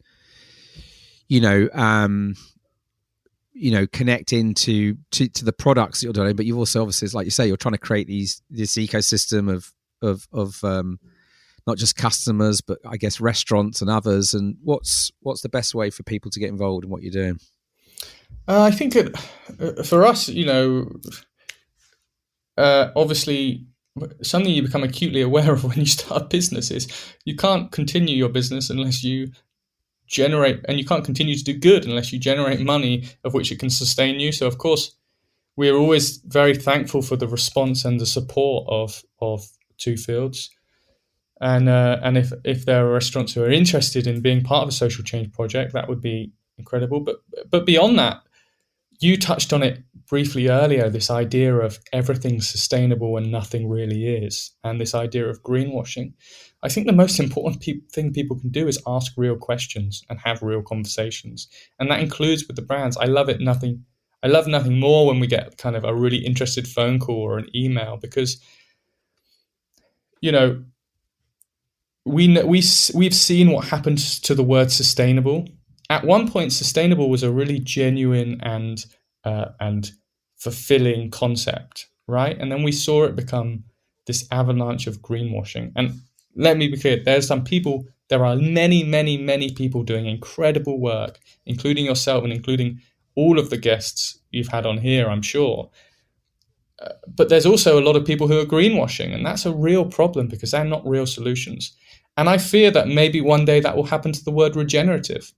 connect into to the products that you're doing, but you've also, obviously, like you say, you're trying to create this ecosystem of not just customers, but I guess restaurants and others. And what's the best way for people to get involved in what you're doing? I think for us, obviously, something you become acutely aware of when you start a business is you can't continue your business unless you generate, and you can't continue to do good unless you generate money of which it can sustain you. So, of course, we're always very thankful for the response and the support of Two Fields. And if there are restaurants who are interested in being part of a social change project, that would be incredible. But beyond that, you touched on it briefly earlier, this idea of everything's sustainable and nothing really is, and this idea of greenwashing. I think the most important thing people can do is ask real questions and have real conversations, and that includes with the brands. I love nothing more when we get kind of a really interested phone call or an email, because we've seen what happens to the word sustainable. At one point, sustainable was a really genuine and fulfilling concept, right? And then we saw it become this avalanche of greenwashing. And let me be clear, there are many, many, many people doing incredible work, including yourself and including all of the guests you've had on here, I'm sure. But there's also a lot of people who are greenwashing, and that's a real problem because they're not real solutions. And I fear that maybe one day that will happen to the word regenerative.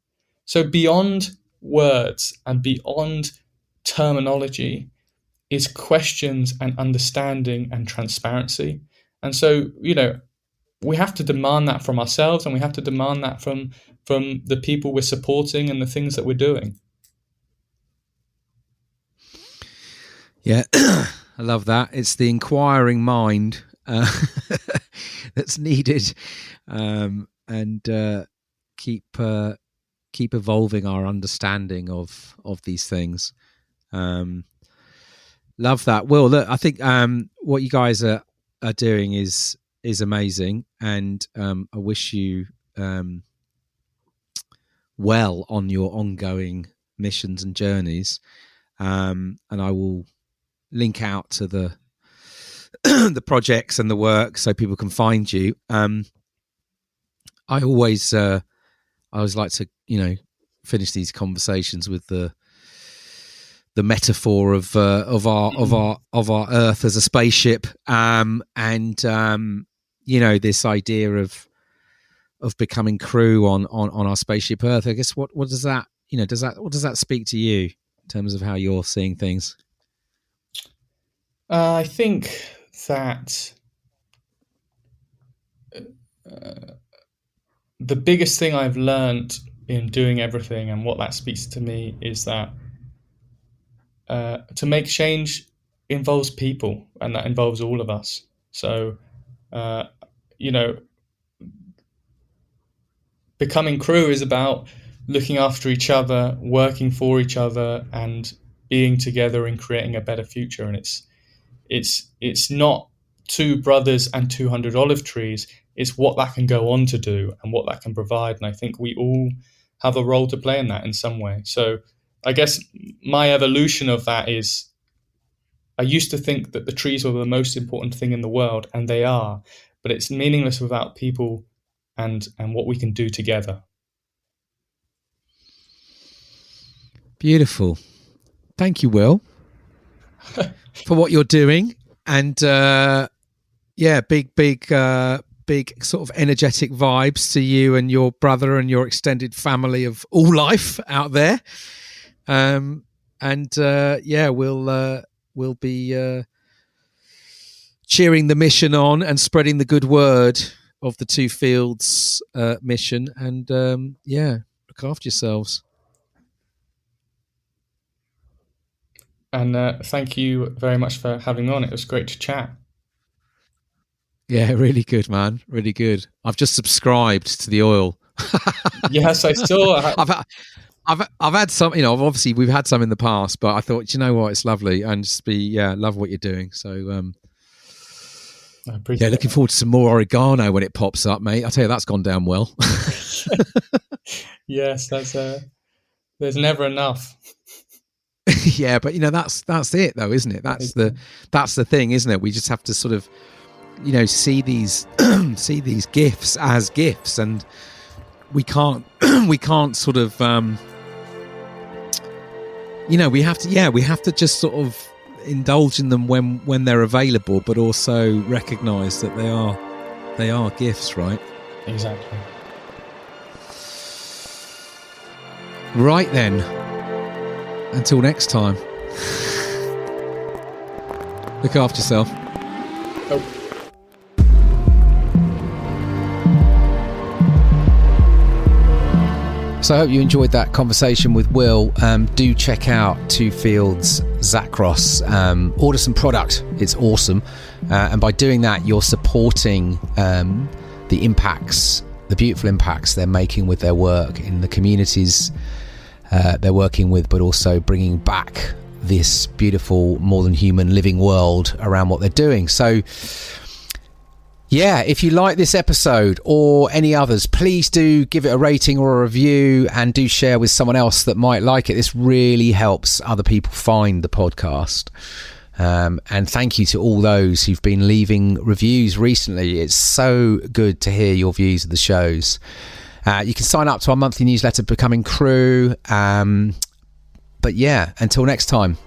So beyond words and beyond terminology is questions and understanding and transparency. And so, we have to demand that from ourselves, and we have to demand that from the people we're supporting and the things that we're doing. Yeah, I love that. It's the inquiring mind that's needed, and keep evolving our understanding of these things. Love that. Will, look, I think what you guys are doing is amazing, and I wish you well on your ongoing missions and journeys. And I will link out to the the projects and the work so people can find you. I always like to finish these conversations with the the metaphor of our Earth as a spaceship, and this idea of becoming crew on our spaceship Earth. I guess what does that what does that speak to you in terms of how you're seeing things? I think that the biggest thing I've learned in doing everything, and what that speaks to me, is that to make change involves people, and that involves all of us. So, becoming crew is about looking after each other, working for each other, and being together and creating a better future. And it's not two brothers and 200 olive trees. It's what that can go on to do and what that can provide. And I think we all have a role to play in that in some way. So I guess my evolution of that is, I used to think that the trees were the most important thing in the world, and they are, but it's meaningless without people and what we can do together. Beautiful. Thank you, Will, for what you're doing. And big sort of energetic vibes to you and your brother and your extended family of all life out there. We'll be cheering the mission on and spreading the good word of the Two Fields mission. And look after yourselves. And thank you very much for having me on. It was great to chat. Yeah, really good, man. Really good. I've just subscribed to the oil. Yes, I saw. I've had some, obviously we've had some in the past, but I thought, you know what, it's lovely, and just love what you're doing. So, I appreciate looking forward to some more oregano when it pops up, mate. I tell you, that's gone down well. Yes, there's never enough. Yeah, but that's it though, isn't it? That's the thing, isn't it? We just have to sort of, see these gifts as gifts, and we can't sort of we have to just sort of indulge in them when they're available, but also recognize that they are gifts, right? Exactly. Right then, until next time, look after yourself. Oh. So I hope you enjoyed that conversation with Will. Do check out Two Fields Zakros. Order some product. It's awesome. And by doing that, you're supporting the impacts, the beautiful impacts they're making with their work in the communities they're working with, but also bringing back this beautiful, more than human living world around what they're doing. So yeah, if you like this episode or any others, please do give it a rating or a review, and do share with someone else that might like it. This really helps other people find the podcast. And thank you to all those who've been leaving reviews recently. It's so good to hear your views of the shows. You can sign up to our monthly newsletter, Becoming Crew. But yeah, until next time,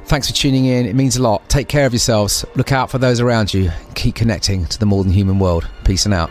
thanks for tuning in. It means a lot. Take care of yourselves. Look out for those around you. Keep connecting to the more than human world. Peace and out.